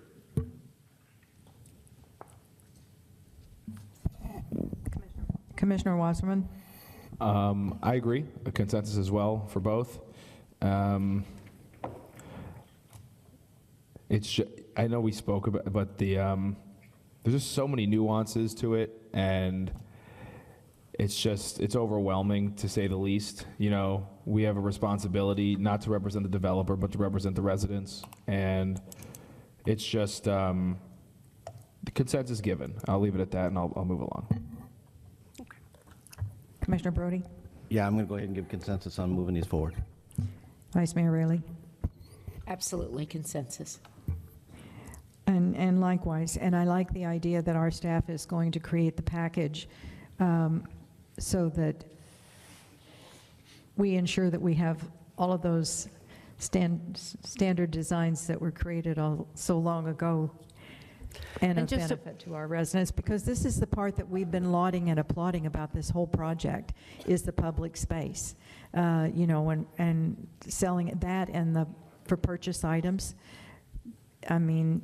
Commissioner Wasserman. I agree. A consensus as well for both. I know we spoke about, but there's just so many nuances to it, and it's overwhelming, to say the least. We have a responsibility not to represent the developer, but to represent the residents. And it's just, the consensus given. I'll leave it at that, and I'll move along. Commissioner Brody? Yeah, I'm going to go ahead and give consensus on moving these forward. Vice Mayor Raley? Absolutely consensus. And likewise, and I like the idea that our staff is going to create the package so that we ensure that we have all of those standard designs that were created so long ago and of just to- benefit to our residents, because this is the part that we've been lauding and applauding about this whole project, is the public space, you know, and selling that and for purchase items. I mean,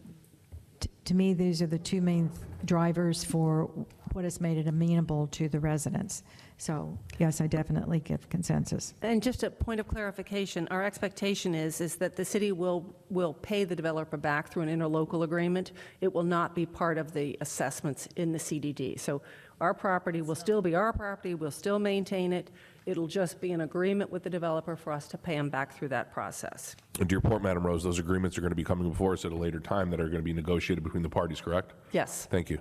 to me, these are the two main drivers for what has made it amenable to the residents. So, yes, I definitely give consensus. And just a point of clarification, our expectation is that the city will pay the developer back through an interlocal agreement. It will not be part of the assessments in the CDD. So our property will still be our property, we'll still maintain it. It'll just be an agreement with the developer for us to pay them back through that process. And to your point, Madam Rose, those agreements are going to be coming before us at a later time that are going to be negotiated between the parties, correct? Yes. Thank you.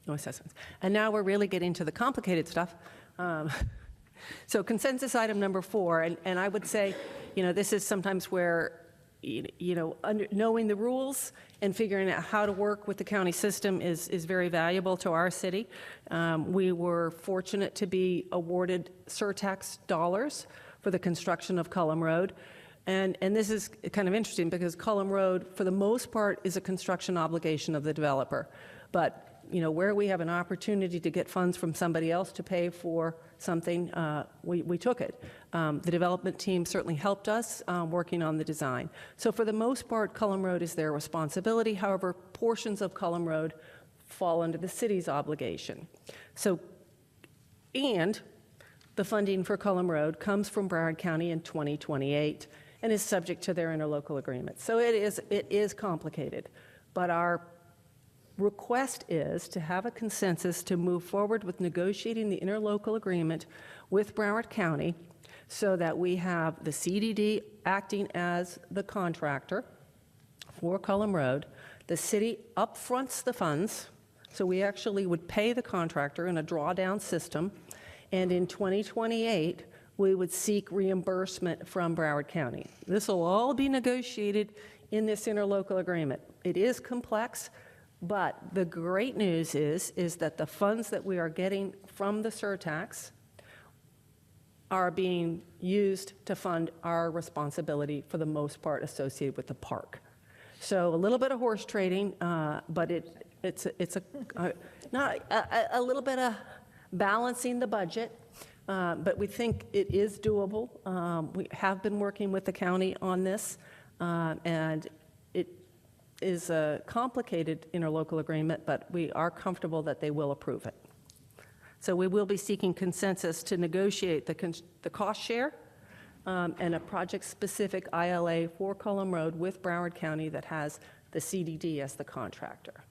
No assessments. And now we're really getting to the complicated stuff. So consensus item number 4, and I would say, you know, this is sometimes where, you know, knowing the rules and figuring out how to work with the county system is very valuable to our city. We were fortunate to be awarded surtax dollars for the construction of Cullum Road. And this is kind of interesting because Cullum Road, for the most part, is a construction obligation of the developer. But you know, where we have an opportunity to get funds from somebody else to pay for something, we took it. The development team certainly helped us working on the design. So for the most part, Cullum Road is their responsibility. However, portions of Cullum Road fall under the city's obligation. So, and the funding for Cullum Road comes from Broward County in 2028 and is subject to their interlocal agreement. So it is complicated, but our request is to have a consensus to move forward with negotiating the interlocal agreement with Broward County so that we have the CDD acting as the contractor for Cullum Road. The city upfronts the funds, so we actually would pay the contractor in a drawdown system, and in 2028, we would seek reimbursement from Broward County. This will all be negotiated in this interlocal agreement. It is complex, but the great news is that the funds that we are getting from the surtax are being used to fund our responsibility for the most part associated with the park. So a little bit of horse trading, but it's not a little bit of balancing the budget, but we think it is doable. We have been working with the county on this, and it is a complicated interlocal agreement, but we are comfortable that they will approve it. So we will be seeking consensus to negotiate the cost share and a project-specific ILA for Cullum Road with Broward County that has the CDD as the contractor.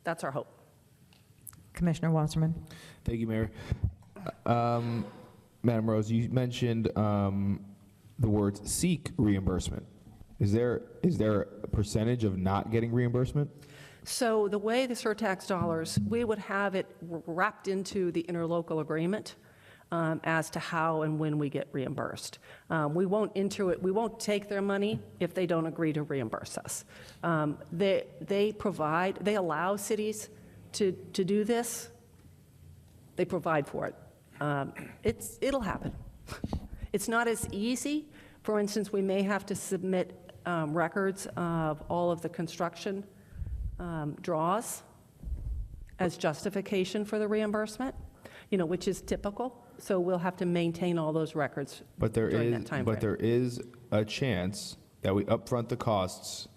That's our hope. Commissioner Wasserman? Thank you, Mayor. Madam Rose, you mentioned the words seek reimbursement. Is there a percentage of not getting reimbursement? So the way the surtax dollars, we would have it wrapped into the interlocal agreement as to how and when we get reimbursed. We won't take their money if they don't agree to reimburse us. They allow cities to do this. They provide for it. It'll happen. It's not as easy. For instance, we may have to submit records of all of the construction draws as justification for the reimbursement, which is typical. So we'll have to maintain all those records during that time frame. But there is a chance that we upfront the costs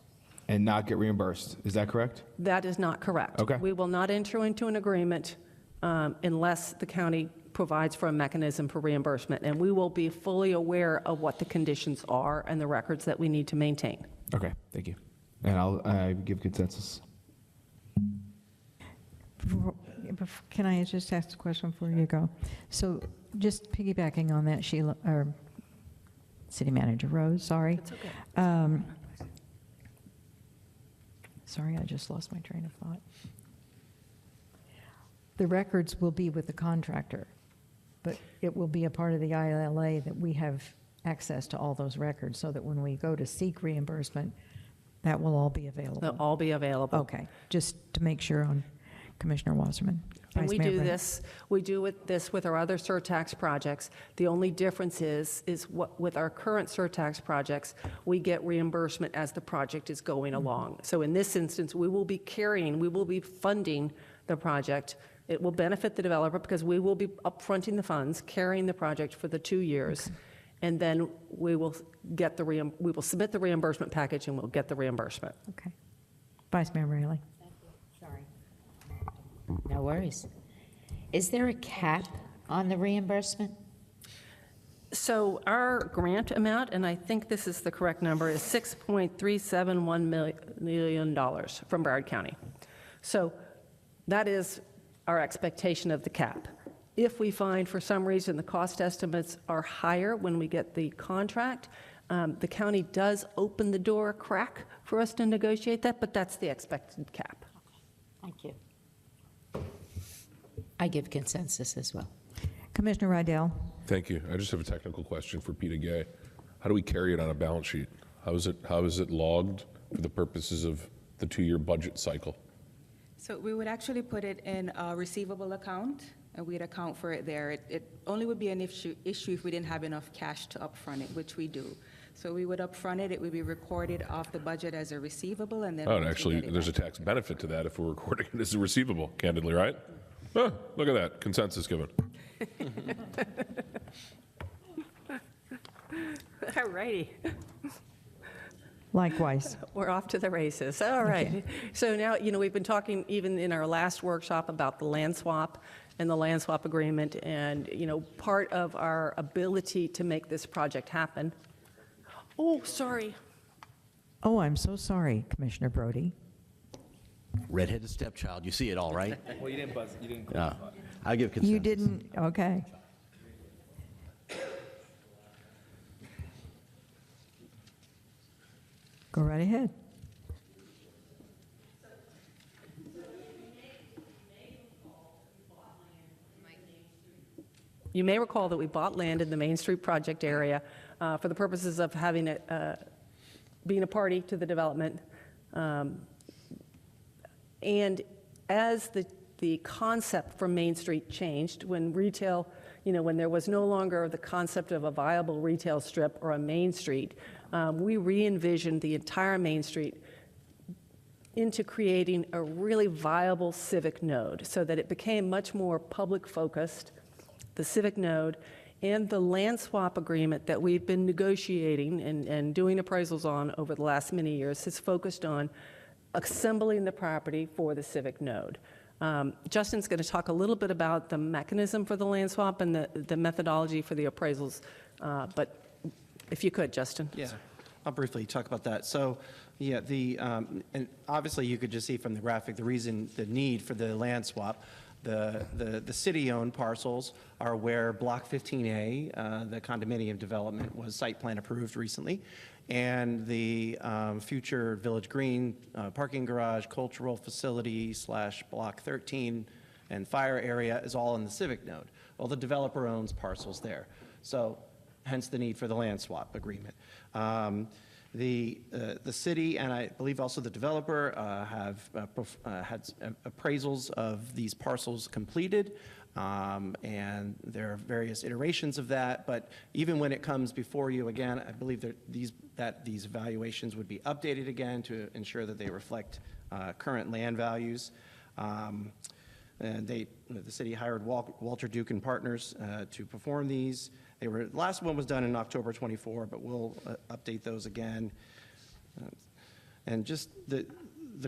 and not get reimbursed. Is that correct? That is not correct. Okay. We will not enter into an agreement unless the county provides for a mechanism for reimbursement, and we will be fully aware of what the conditions are and the records that we need to maintain. Okay, thank you. And I give consensus. Can I just ask a question before you go? So just piggybacking on that, Sheila, or City Manager Rose, sorry. It's okay. Sorry, I just lost my train of thought. The records will be with the contractor, but it will be a part of the ILA that we have access to all those records so that when we go to seek reimbursement, that will all be available. They'll all be available. Okay, just to make sure on Commissioner Wasserman. And Vice we Mayor do Brent. this, this with our other surtax projects. The only difference is what, with our current surtax projects, we get reimbursement as the project is going along. So in this instance, we will be funding the project. It will benefit the developer because we will be upfronting the funds, carrying the project for the 2 years. Okay. And then we will submit the reimbursement package and we'll get the reimbursement. Okay. Vice Mayor Raley. Sorry. No worries. Is there a cap on the reimbursement? So our grant amount, and I think this is the correct number, is $6.371 million from Broward County. So that is our expectation of the cap. If we find for some reason the cost estimates are higher when we get the contract, the county does open the door a crack for us to negotiate that, but that's the expected cap. Thank you. I give consensus as well. Commissioner Rydell. Thank you. I just have a technical question for Peter Gay. How do we carry it on a balance sheet? How is it logged for the purposes of the 2-year budget cycle? So we would actually put it in a receivable account, and we'd account for it there. It only would be an issue if we didn't have enough cash to upfront it, which we do. So we would upfront it, it would be recorded off the budget as a receivable, and then... Oh, and actually, there's a tax benefit to that if we're recording it as a receivable, candidly, right? Oh, look at that, consensus given. All righty. Likewise. We're off to the races. All right. Okay. So now, we've been talking even in our last workshop about the land swap and the land swap agreement, and, part of our ability to make this project happen. Oh, sorry. Oh, I'm so sorry, Commissioner Brody. Redheaded stepchild, you see it all, right? Well, you didn't buzz. You didn't. I give consensus. You didn't, okay. Go right ahead. You may recall that we bought land in the MainStreet Project area for the purposes of having being a party to the development. And as the concept for Main Street changed, when retail, when there was no longer the concept of a viable retail strip or a Main Street, we re-envisioned the entire Main Street into creating a really viable civic node so that it became much more public focused, the civic node, and the land swap agreement that we've been negotiating and doing appraisals on over the last many years has focused on assembling the property for the civic node. Justin's going to talk a little bit about the mechanism for the land swap and the methodology for the appraisals, but if you could, Justin. Yeah, I'll briefly talk about that. So, yeah, and obviously you could just see from the graphic the need for the land swap. The city-owned parcels are where Block 15A, the condominium development, was site plan approved recently, and the future Village Green parking garage, cultural facility / Block 13 and fire area is all in the civic node. Well, the developer owns parcels there, so hence the need for the land swap agreement. The city and I believe also the developer have had appraisals of these parcels completed, and there are various iterations of that. But even when it comes before you again, I believe that these evaluations would be updated again to ensure that they reflect current land values. And the city hired Walter Duke and Partners to perform these. The last one was done in October 24, but we'll update those again. And just the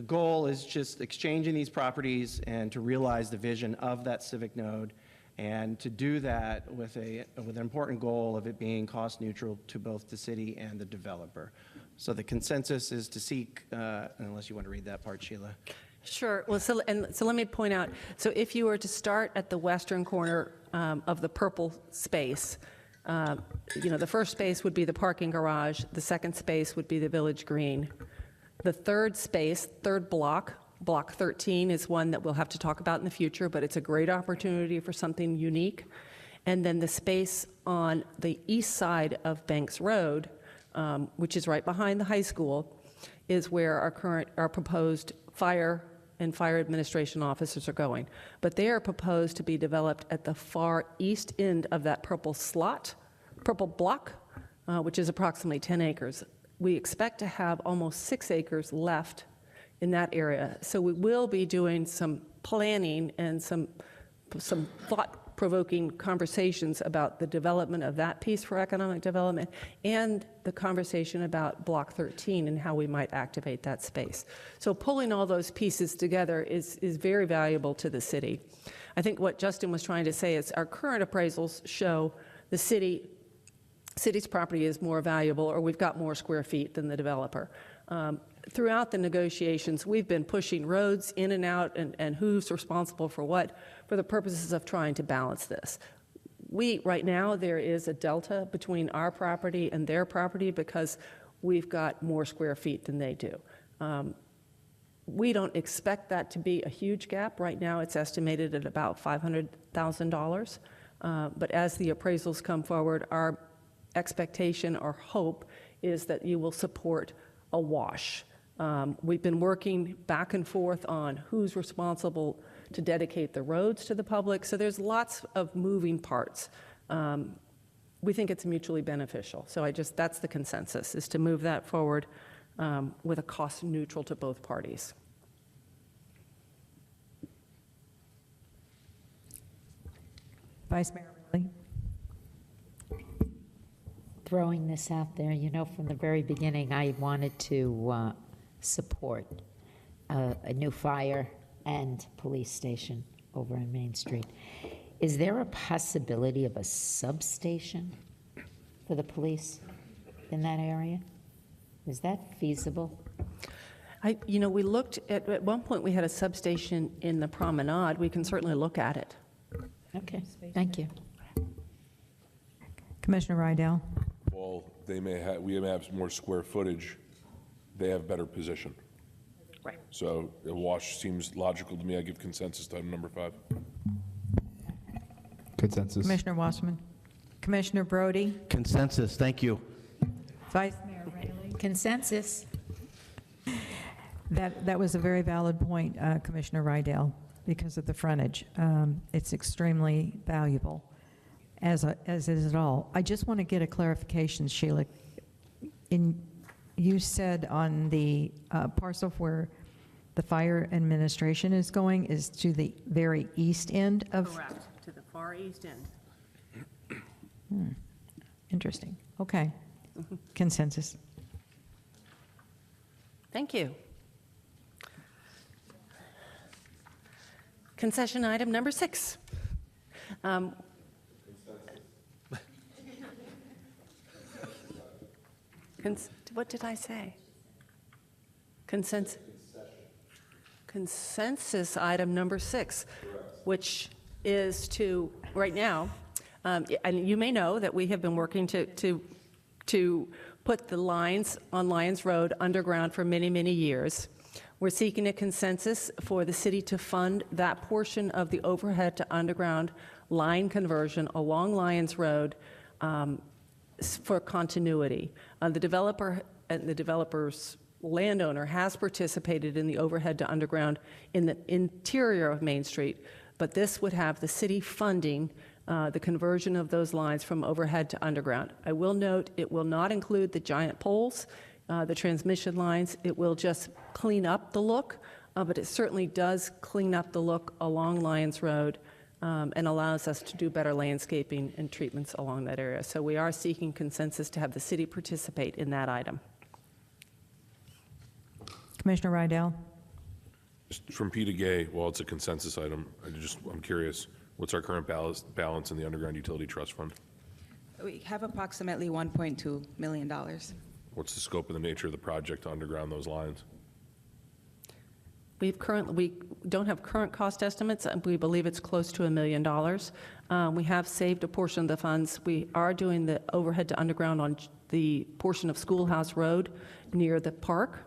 goal is just exchanging these properties and to realize the vision of that civic node, and to do that with an important goal of it being cost neutral to both the city and the developer. So the consensus is to seek, unless you want to read that part, Sheila. Sure. Well, so let me point out, so if you were to start at the western corner of the purple space, the first space would be the parking garage, the second space would be the Village Green. The third space, third block, Block 13, is one that we'll have to talk about in the future, but it's a great opportunity for something unique. And then the space on the east side of Banks Road, which is right behind the high school, is where our proposed fire and fire administration officers are going. But they are proposed to be developed at the far east end of that purple block, which is approximately 10 acres. We expect to have almost 6 acres left in that area. So we will be doing some planning and some thought-provoking conversations about the development of that piece for economic development and the conversation about Block 13 and how we might activate that space. So pulling all those pieces together is very valuable to the city. I think what Justin was trying to say is our current appraisals show the city's property is more valuable, or we've got more square feet than the developer. Throughout the negotiations, we've been pushing roads in and out and who's responsible for what for the purposes of trying to balance this. Right now, there is a delta between our property and their property because we've got more square feet than they do. We don't expect that to be a huge gap. Right now, it's estimated at about $500,000. But as the appraisals come forward, our expectation or hope is that you will support a wash. We've been working back and forth on who's responsible to dedicate the roads to the public, so there's lots of moving parts. We think it's mutually beneficial, so that's the consensus, is to move that forward with a cost neutral to both parties. Vice Mayor Riley. Throwing this out there, from the very beginning, I wanted to support a new fire and police station over on Main Street. Is there a possibility of a substation for the police in that area? Is that feasible? We looked at one point we had a substation in the promenade. We can certainly look at it. Okay, thank you. Commissioner Rydell. Well, we may have more square footage. They have better position. Right. So a wash seems logical to me. I give consensus to item number 5. Consensus. Commissioner Wasserman. Commissioner Brody. Consensus, thank you. Vice Mayor Riley. Consensus. That was a very valid point, Commissioner Rydell, because of the frontage. It's extremely valuable, as is it all. I just want to get a clarification, Sheila. You said on the parcel where the fire administration is going is to the very east end of? Correct, to the far east end. Interesting. Okay. Consensus. Thank you. Concession item number 6. What did I say? Consensus item number 6, which is to, right now, and you may know that we have been working to put the lines on Lyons Road underground for many, many years. We're seeking a consensus for the city to fund that portion of the overhead to underground line conversion along Lyons Road for continuity. The developer and the developer's landowner has participated in the overhead to underground in the interior of Main Street, but this would have the city funding the conversion of those lines from overhead to underground. I will note it will not include the giant poles, the transmission lines. It will just clean up the look, but it certainly does clean up the look along Lyons Road and allows us to do better landscaping and treatments along that area. So we are seeking consensus to have the city participate in that item. Commissioner Rydell. Just from Peter Gay, while it's a consensus item, I'm curious, what's our current balance in the Underground Utility Trust Fund? We have approximately $1.2 million. What's the scope and the nature of the project to underground those lines? We don't have current cost estimates. We believe it's close to $1 million. We have saved a portion of the funds. We are doing the overhead to underground on the portion of Schoolhouse Road near the park.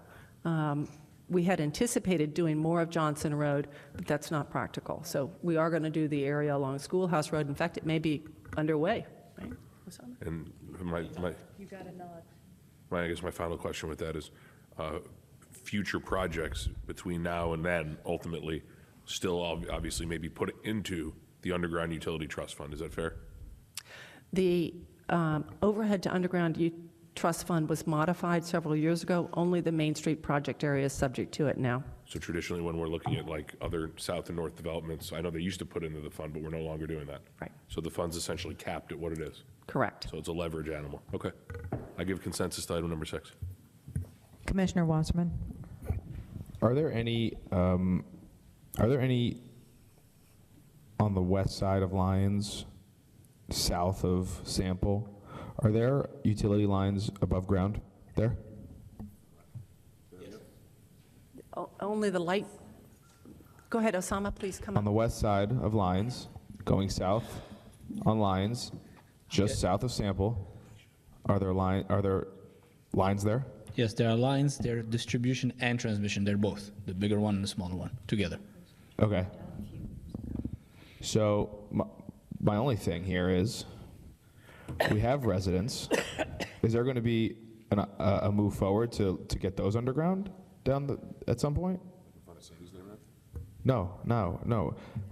We had anticipated doing more of Johnson Road, but that's not practical. So we are going to do the area along Schoolhouse Road. In fact, it may be underway, right? And You got a nod. I guess my final question with that is, future projects between now and then, ultimately, still obviously maybe put into the Underground Utility Trust Fund. Is that fair? The overhead to underground trust fund was modified several years ago. Only the Main Street project area is subject to it now. So traditionally, when we're looking at like other south and north developments, I know they used to put into the fund, but we're no longer doing that. Right. So the fund's essentially capped at what it is. Correct. So it's a leverage animal. Okay. I give consensus to item number 6. Commissioner Wasserman? Are there any on the west side of Lyons, south of Sample? Are there utility lines above ground there? Only the light. Go ahead, Osama, please come On up. the west side of Lyons, going south on Lyons, just south of Sample, are there lines there? Yes, there are lines, there are distribution and transmission, they're both, the bigger one and the smaller one, together. Okay. So my only thing here is, we have residents. Is there going to be a move forward to get those underground at some point? No.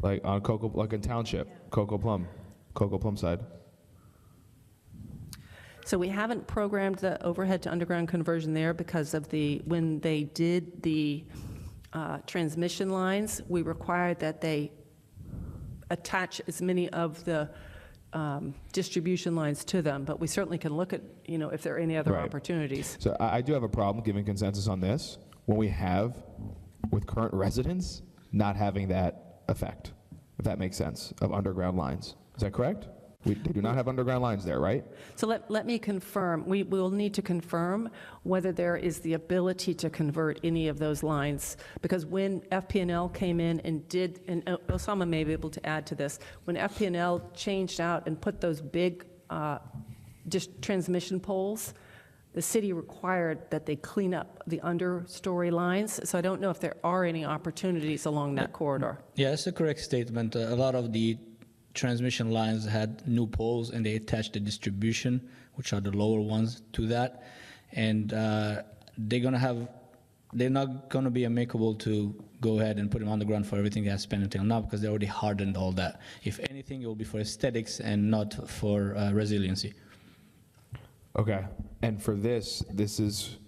Like on like in Township, Cocoa Plum side. So we haven't programmed the overhead to underground conversion there because of when they did the transmission lines, we required that they attach as many of the distribution lines to them, but we certainly can look at, if there are any other Right. opportunities. So I do have a problem giving consensus on this when we have, with current residents, not having that effect, if that makes sense, of underground lines. Is that correct? They do not have underground lines there, right? So let me confirm, we will need to confirm whether there is the ability to convert any of those lines, because when FP&L came in and Osama may be able to add to this, when FP&L changed out and put those big transmission poles, the city required that they clean up the understory lines, so I don't know if there are any opportunities along that corridor. Yeah, that's a correct statement. A lot of the transmission lines had new poles and they attached the distribution, which are the lower ones, to that. And they're not going to be amicable to go ahead and put them on the ground for everything they have spent until now, because they already hardened all that. If anything, it will be for aesthetics and not for resiliency. Okay. And for this is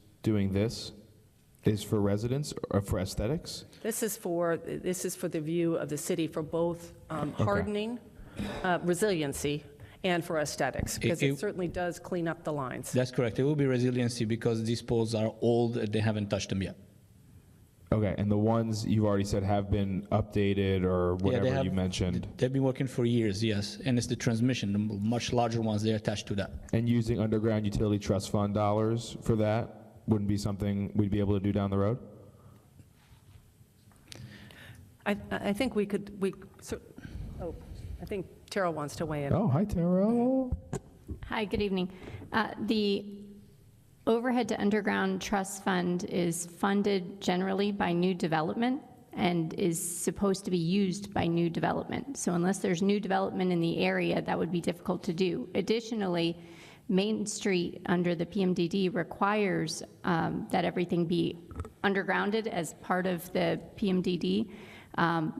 for residents or for aesthetics? This is for the view of the city for both hardening, resiliency, and for aesthetics, because it certainly does clean up the lines. That's correct. It will be resiliency because these poles are old, they haven't touched them yet. Okay, and the ones you've already said have been updated or whatever you mentioned? They've been working for years, yes. And it's the transmission, the much larger ones, they're attached to that. And using Underground Utility Trust Fund dollars for that wouldn't be something we'd be able to do down the road? I think I think Terrell wants to weigh in. Oh, hi, Terrell. Hi, good evening. The Overhead to Underground Trust Fund is funded generally by new development and is supposed to be used by new development. So unless there's new development in the area, that would be difficult to do. Additionally, Main Street under the PMDD requires that everything be undergrounded as part of the PMDD.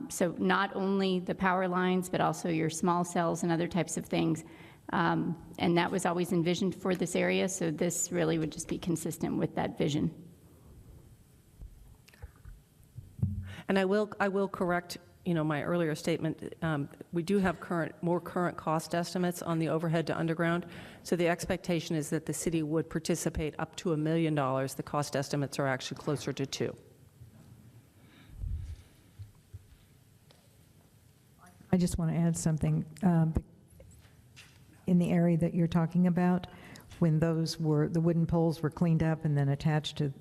So not only the power lines, but also your small cells and other types of things. And that was always envisioned for this area, so this really would just be consistent with that vision. And I will correct, my earlier statement. We do have more current cost estimates on the overhead to underground. So the expectation is that the city would participate up to $1 million. The cost estimates are actually closer to $2 million. I just want to add something. In the area that you're talking about, when the wooden poles were cleaned up and then attached to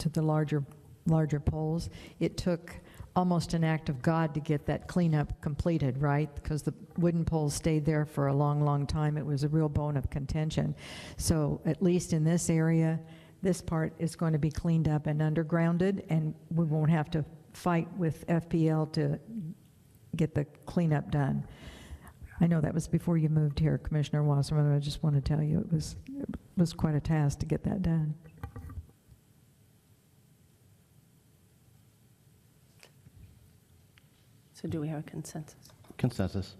the larger poles, it took almost an act of God to get that cleanup completed, right? Because the wooden poles stayed there for a long, long time. It was a real bone of contention. So at least in this area, this part is going to be cleaned up and undergrounded, and we won't have to fight with FPL to get the cleanup done. I know that was before you moved here, Commissioner Wasserman. I just want to tell you it was quite a task to get that done. So do we have a consensus? Consensus.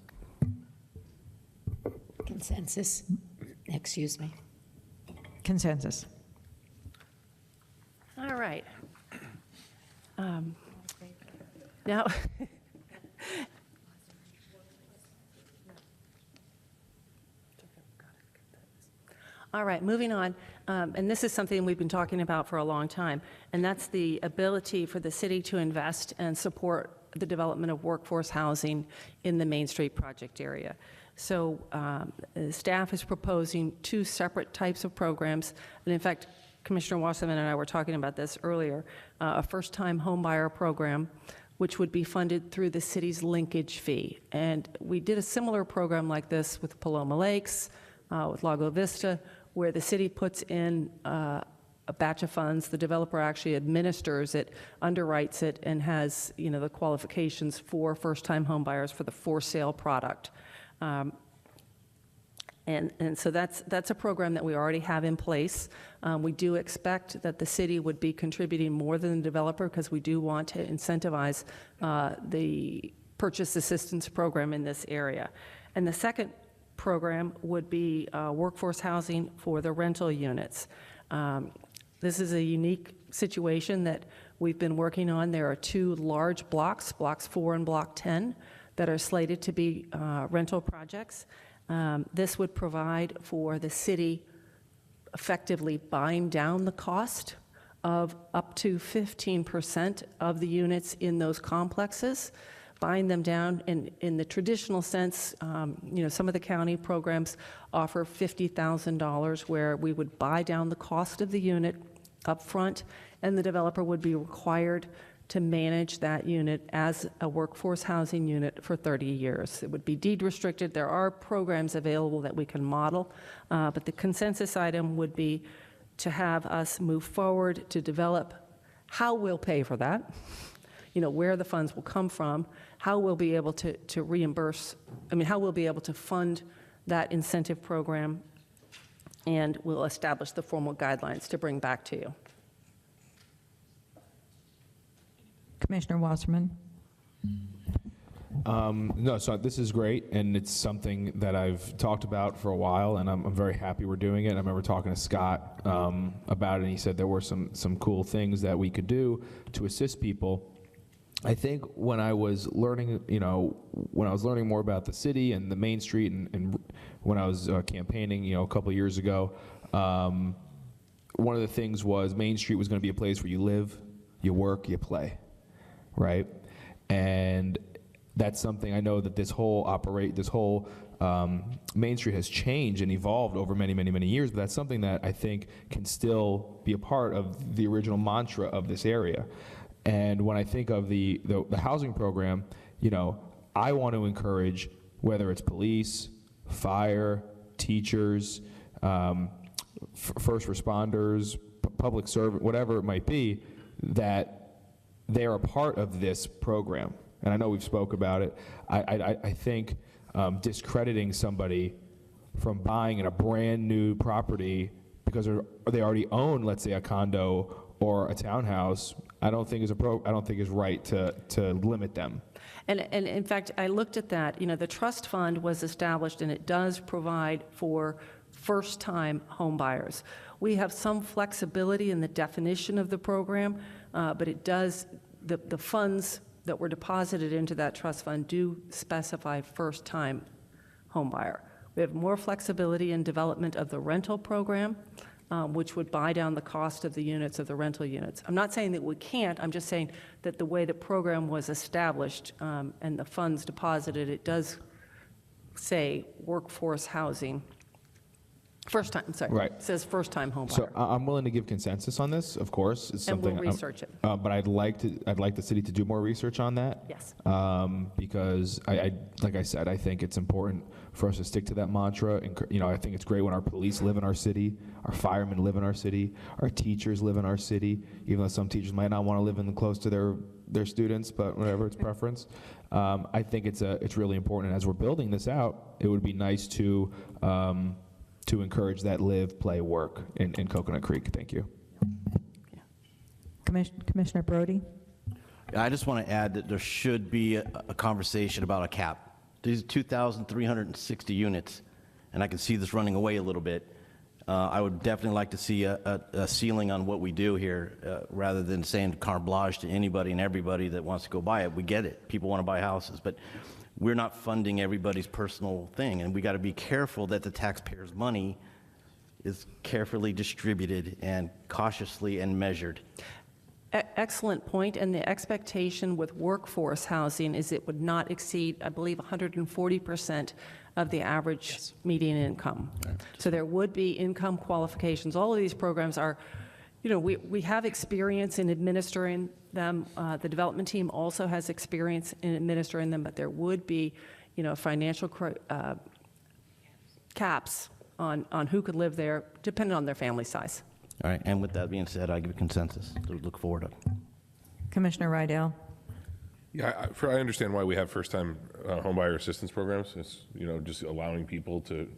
Consensus. Excuse me. Consensus. All right. Now, all right, moving on. And this is something we've been talking about for a long time, and that's the ability for the city to invest and support the development of workforce housing in the Main Street Project area. So staff is proposing two separate types of programs, and in fact, Commissioner Wasserman and I were talking about this earlier, a first-time homebuyer program, which would be funded through the city's linkage fee. And we did a similar program like this with Paloma Lakes, with Lago Vista, where the city puts in a batch of funds, the developer actually administers it, underwrites it, and has, you know, the qualifications for first-time homebuyers for the for-sale product. And so that's a program that we already have in place. We do expect that the city would be contributing more than the developer because we do want to incentivize the purchase assistance program in this area. And the second program would be workforce housing for the rental units. This is a unique situation that we've been working on. There are two large blocks, Blocks 4 and Block 10, that are slated to be rental projects. This would provide for the city effectively buying down the cost of up to 15% of the units in those complexes, buying them down in the traditional sense. You know, some of the county programs offer $50,000 where we would buy down the cost of the unit up front, and the developer would be required to manage that unit as a workforce housing unit for 30 years. It would be deed restricted. There are programs available that we can model, but the consensus item would be to have us move forward to develop how we'll pay for that, you know, where the funds will come from, how we'll be able to reimburse, how we'll be able to fund that incentive program, and we'll establish the formal guidelines to bring back to you. Commissioner Wasserman. No, so this is great, and it's something that I've talked about for a while, and I'm very happy we're doing it. I remember talking to Scott about it, and he said there were some cool things that we could do to assist people. I think when I was learning, more about the city and the Main Street, and when I was campaigning, a couple of years ago, one of the things was Main Street was going to be a place where you live, you work, you play, right? And that's something I know that this whole Main Street has changed and evolved over many, many, many years, but that's something that I think can still be a part of the original mantra of this area. And when I think of the housing program, I want to encourage, whether it's police, fire, teachers, first responders, public servant, whatever it might be, that they are a part of this program. And I know we've spoke about it. I think discrediting somebody from buying in a brand new property because they already own, let's say, a condo or a townhouse, I don't think is right to limit them. And in fact, I looked at that. The trust fund was established, and it does provide for first-time home buyers. We have some flexibility in the definition of the program, but it does, the funds that were deposited into that trust fund do specify first-time home buyer. We have more flexibility in development of the rental program, which would buy down the cost of the units, of the rental units. I'm not saying that we can't, I'm just saying that the way the program was established and the funds deposited, it does say workforce housing First time, sorry. Right. It says first-time home So buyer. I'm willing to give consensus on this, of course. It's And we'll something. research it. But I'd like the city to do more research on that. Yes. Because like I said, I think it's important for us to stick to that mantra. And, I think it's great when our police live in our city, our firemen live in our city, our teachers live in our city, even though some teachers might not want to live in close to their students, but whatever, it's preference. I think it's really important. And as we're building this out, it would be nice to encourage that live, play, work in Coconut Creek. Thank you. Commissioner Brody? I just want to add that there should be a conversation about a cap. These are 2,360 units, and I can see this running away a little bit. I would definitely like to see a ceiling on what we do here, rather than saying carte blanche to anybody and everybody that wants to go buy it. We get it. People want to buy houses, but we're not funding everybody's personal thing, and we got to be careful that the taxpayers' money is carefully distributed and cautiously and measured. Excellent point, and the expectation with workforce housing is it would not exceed, I believe, 140% of the average median income. So there would be income qualifications. All of these programs are, we have experience in administering them. The development team also has experience in administering them, but there would be, financial caps on who could live there, depending on their family size. All right, and with that being said, I give consensus. So look forward to it. Commissioner Rydell? Yeah, I understand why we have first-time homebuyer assistance programs. It's, just allowing people to,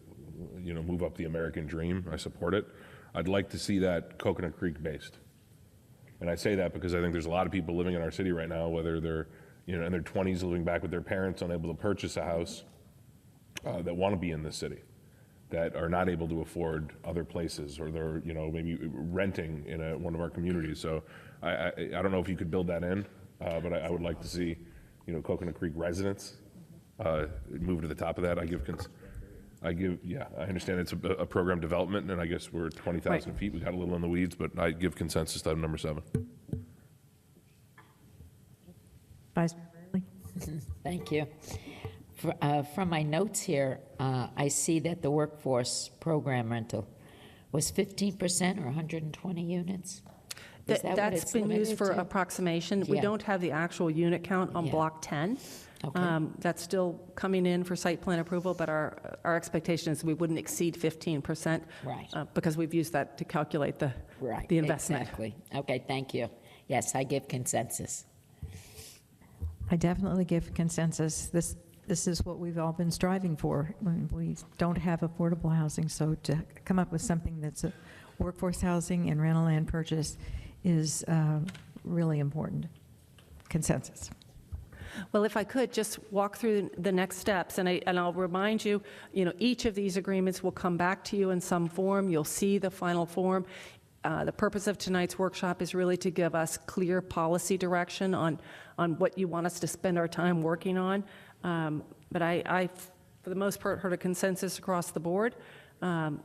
move up the American dream. I support it. I'd like to see that Coconut Creek based. And I say that because I think there's a lot of people living in our city right now, whether they're, in their 20s living back with their parents, unable to purchase a house, that want to be in this city, that are not able to afford other places, or they're, maybe renting in one of our communities. So I don't know if you could build that in, but I would like to see, Coconut Creek residents move to the top of that. I understand it's a program development, and I guess we're at 20,000 feet. We got a little in the weeds, but I give consensus to item number 7. Vice Mayor Riley? Thank you. From my notes here, I see that the workforce program rental was 15% or 120 units? Is that what That's it's been used limited for to? approximation. We Yeah. don't have the actual unit count on Yeah. Block 10. Okay. That's still coming in for site plan approval, but our expectation is we wouldn't exceed 15%. Right. Because we've used that to calculate the investment. Exactly. Okay, thank you. Yes, I give consensus. I definitely give consensus. This is what we've all been striving for. We don't have affordable housing, so to come up with something that's a workforce housing and rental land purchase is really important. Consensus. Well, if I could just walk through the next steps, and I'll remind you, each of these agreements will come back to you in some form. You'll see the final form. The purpose of tonight's workshop is really to give us clear policy direction on what you want us to spend our time working on. But I, for the most part, heard a consensus across the board.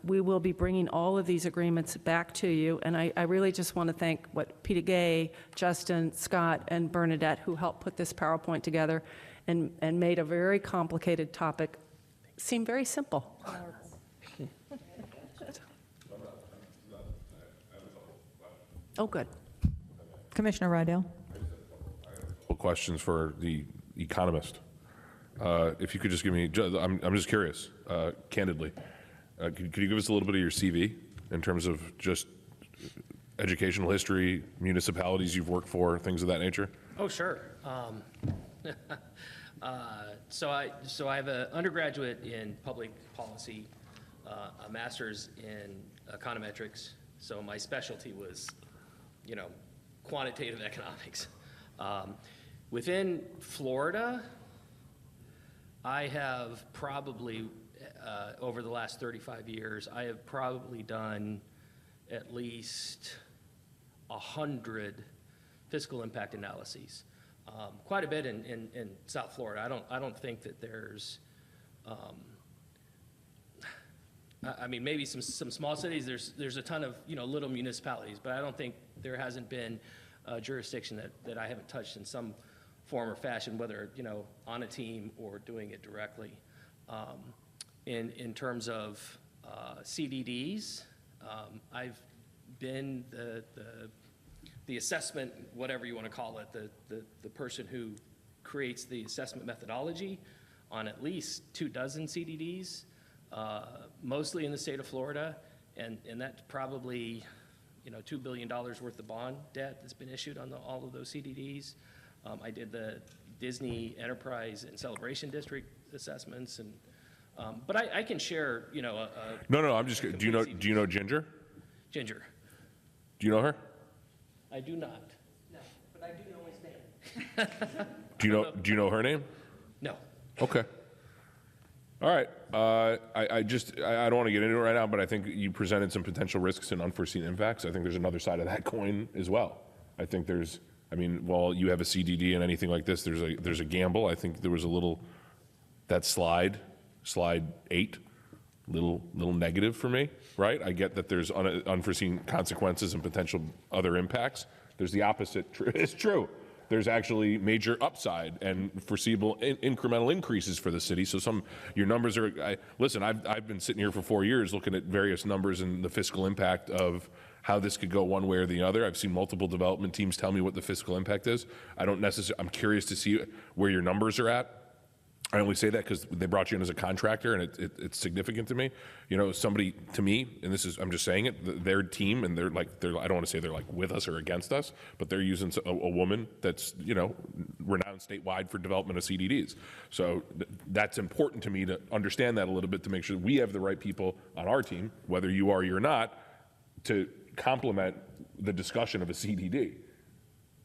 We will be bringing all of these agreements back to you, and I really just want to thank Peter Gay, Justin, Scott, and Bernadette, who helped put this PowerPoint together and made a very complicated topic seem very simple. Oh, good. Commissioner Rydell? Questions for the economist. If you could just give me, I'm just curious, candidly, could you give us a little bit of your CV in terms of just educational history, municipalities you've worked for, things of that nature? Oh, sure. So I have an undergraduate in public policy, a master's in econometrics. So my specialty was, quantitative economics. Within Florida, I have probably, over the last 35 years, I have probably done at least 100 fiscal impact analyses. Quite a bit in South Florida. I don't think that there's, maybe some small cities, there's a ton of, little municipalities, but I don't think there hasn't been a jurisdiction that I haven't touched in some form or fashion, whether, on a team or doing it directly. In terms of CDDs. I've been the assessment, whatever you want to call it, the person who creates the assessment methodology on at least 24 CDDs, mostly in the state of Florida, and that's probably, $2 billion worth of bond debt that's been issued on all of those CDDs. I did the Disney Enterprise and Celebration District assessments, and but I can share, No, I'm just, do you know Ginger? Ginger. Do you know her? I do not. No, but I do know his name. Do you know her name? No. Okay. All right. I don't want to get into it right now, but I think you presented some potential risks and unforeseen impacts. I think there's another side of that coin as well. I think while you have a CDD and anything like this, there's a gamble. I think there was a little, that slide 8, little negative for me, right? I get that there's unforeseen consequences and potential other impacts. There's the opposite. It's true. There's actually major upside and foreseeable incremental increases for the city. So your numbers are, listen, I've been sitting here for 4 years looking at various numbers and the fiscal impact of how this could go one way or the other. I've seen multiple development teams tell me what the fiscal impact is. I'm curious to see where your numbers are at. I only say that because they brought you in as a contractor, and it's significant to me. Somebody, to me, and I'm just saying it, their team, and I don't want to say they're like with us or against us, but they're using a woman that's, renowned statewide for development of CDDs. So that's important to me to understand that a little bit, to make sure we have the right people on our team, whether you are or not, to complement the discussion of a CDD.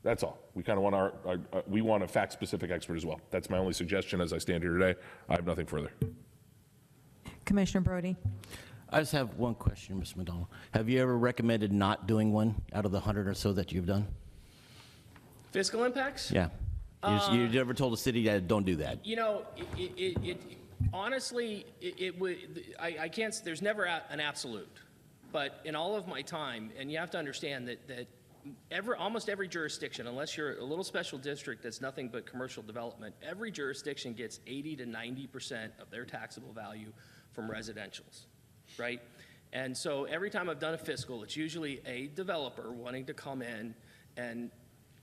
That's all. We kind of want we want a fact-specific expert as well. That's my only suggestion as I stand here today. I have nothing further. Commissioner Brody. I just have one question, Ms. McDonald. Have you ever recommended not doing one out of the 100 or so that you've done? Fiscal impacts? Yeah. You never told a city that don't do that? Honestly, I can't, there's never an absolute. But in all of my time, and you have to understand that almost every jurisdiction, unless you're a little special district that's nothing but commercial development, every jurisdiction gets 80 to 90% of their taxable value from residentials, right? And so every time I've done a fiscal, it's usually a developer wanting to come in, and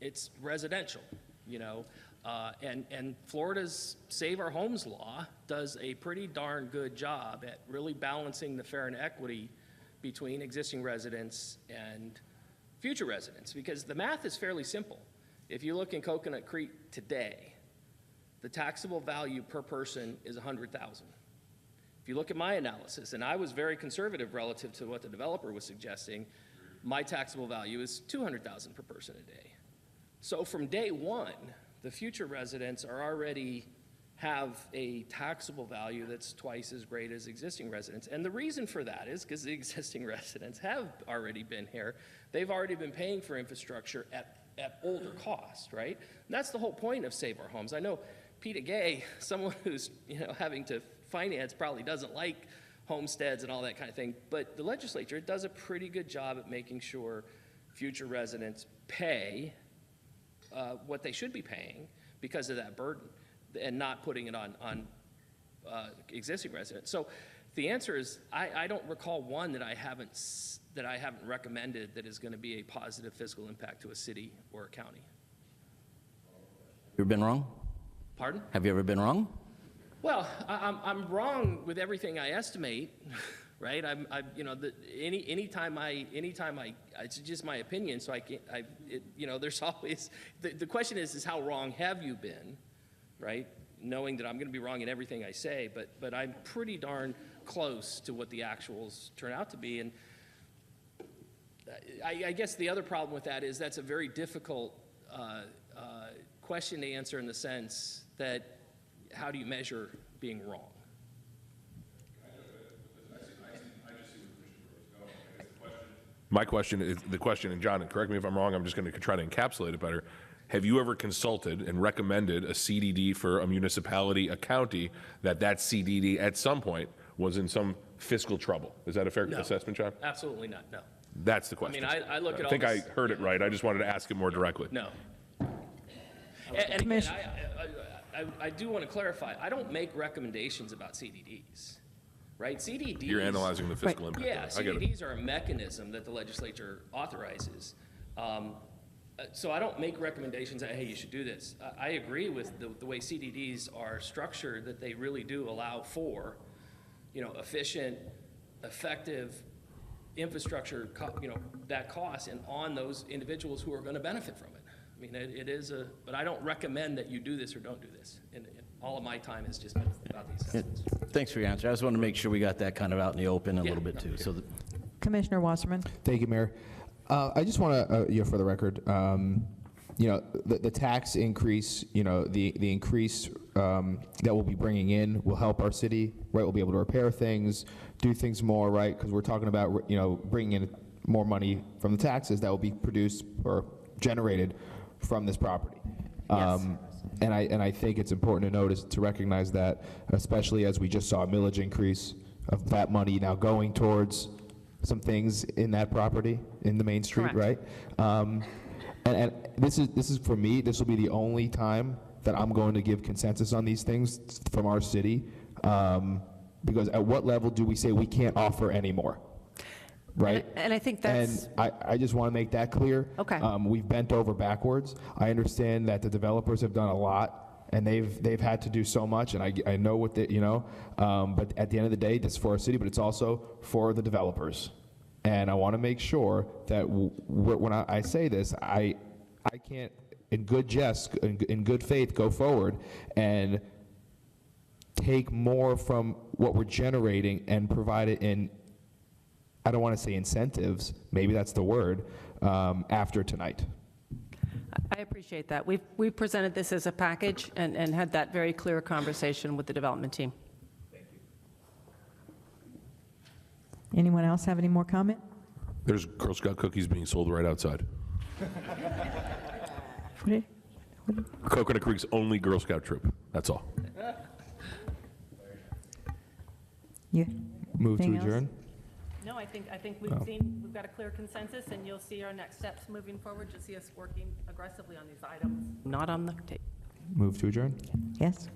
it's residential, and Florida's Save Our Homes law does a pretty darn good job at really balancing the fair and equity between existing residents and future residents, because the math is fairly simple. If you look in Coconut Creek today, the taxable value per person is $100,000. If you look at my analysis, and I was very conservative relative to what the developer was suggesting, my taxable value is $200,000 per person a day. So from day one, the future residents are already have a taxable value that's twice as great as existing residents. And the reason for that is because the existing residents have already been here. They've already been paying for infrastructure at older cost, right? And that's the whole point of Save Our Homes. I know Peter Gay, someone who's having to finance, probably doesn't like homesteads and all that kind of thing, but the legislature does a pretty good job at making sure future residents pay what they should be paying because of that burden, and not putting it on existing residents. So the answer is, I don't recall one that I haven't recommended that is going to be a positive fiscal impact to a city or a county. You ever been wrong? Pardon? Have you ever been wrong? Well, I'm wrong with everything I estimate, right? Anytime I, it's just my opinion, so I can't. There's always the question is how wrong have you been? Right? Knowing that I'm going to be wrong in everything I say, but I'm pretty darn close to what the actuals turn out to be. And I guess the other problem with that is that's a very difficult question to answer, in the sense that how do you measure being wrong? My question is, and John, correct me if I'm wrong, I'm just going to try to encapsulate it better. Have you ever consulted and recommended a CDD for a municipality, a county, that CDD at some point was in some fiscal trouble? Is that a fair assessment, John? Absolutely not, no. That's the question. I mean, I look at all I think this, I heard it right. I just wanted to ask it more directly. No. And again, I do want to clarify, I don't make recommendations about CDDs. right? CDDs. You're analyzing the fiscal impact. Yeah, I get it. CDDs are a mechanism that the legislature authorizes. So I don't make recommendations that, hey, you should do this. I agree with the way CDDs are structured, that they really do allow for, efficient, effective infrastructure, that cost and on those individuals who are going to benefit from it. I mean, it is but I don't recommend that you do this or don't do this. And all of my time has just been about these assessments. Thanks for your answer. I just wanted to make sure we got that kind of out in the open a little bit too. So Commissioner Wasserman. Thank you, Mayor. I just want to, for the record, the tax increase, the increase that we'll be bringing in will help our city, right? We'll be able to repair things, do things more, right? Because we're talking about, bringing in more money from the taxes that will be produced or generated from this property. Yes. And I think it's important to recognize that, especially as we just saw a millage increase of that money now going towards some things in that property in the Main Street, Correct. right? And this is for me. This will be the only time that I'm going to give consensus on these things from our city, because at what level do we say we can't offer anymore? Right? And I think that's... And I just want to make that clear. Okay. We've bent over backwards. I understand that the developers have done a lot, and they've had to do so much, and I know what they, but at the end of the day, this is for our city, but it's also for the developers. And I want to make sure that when I say this, I can't, in good jest, in good faith, go forward and take more from what we're generating and provide it in, I don't want to say incentives, maybe that's the word, after tonight. I appreciate that. We've presented this as a package and had that very clear conversation with the development team. Anyone else have any more comment? There's Girl Scout cookies being sold right outside. Coconut Creek's only Girl Scout troop. That's all. Yeah. Move to Anything else? adjourn? No, I think we've got a clear consensus, and you'll see our next steps moving forward. You'll see us working aggressively on these items. Not on the tape. Move to adjourn? Yes.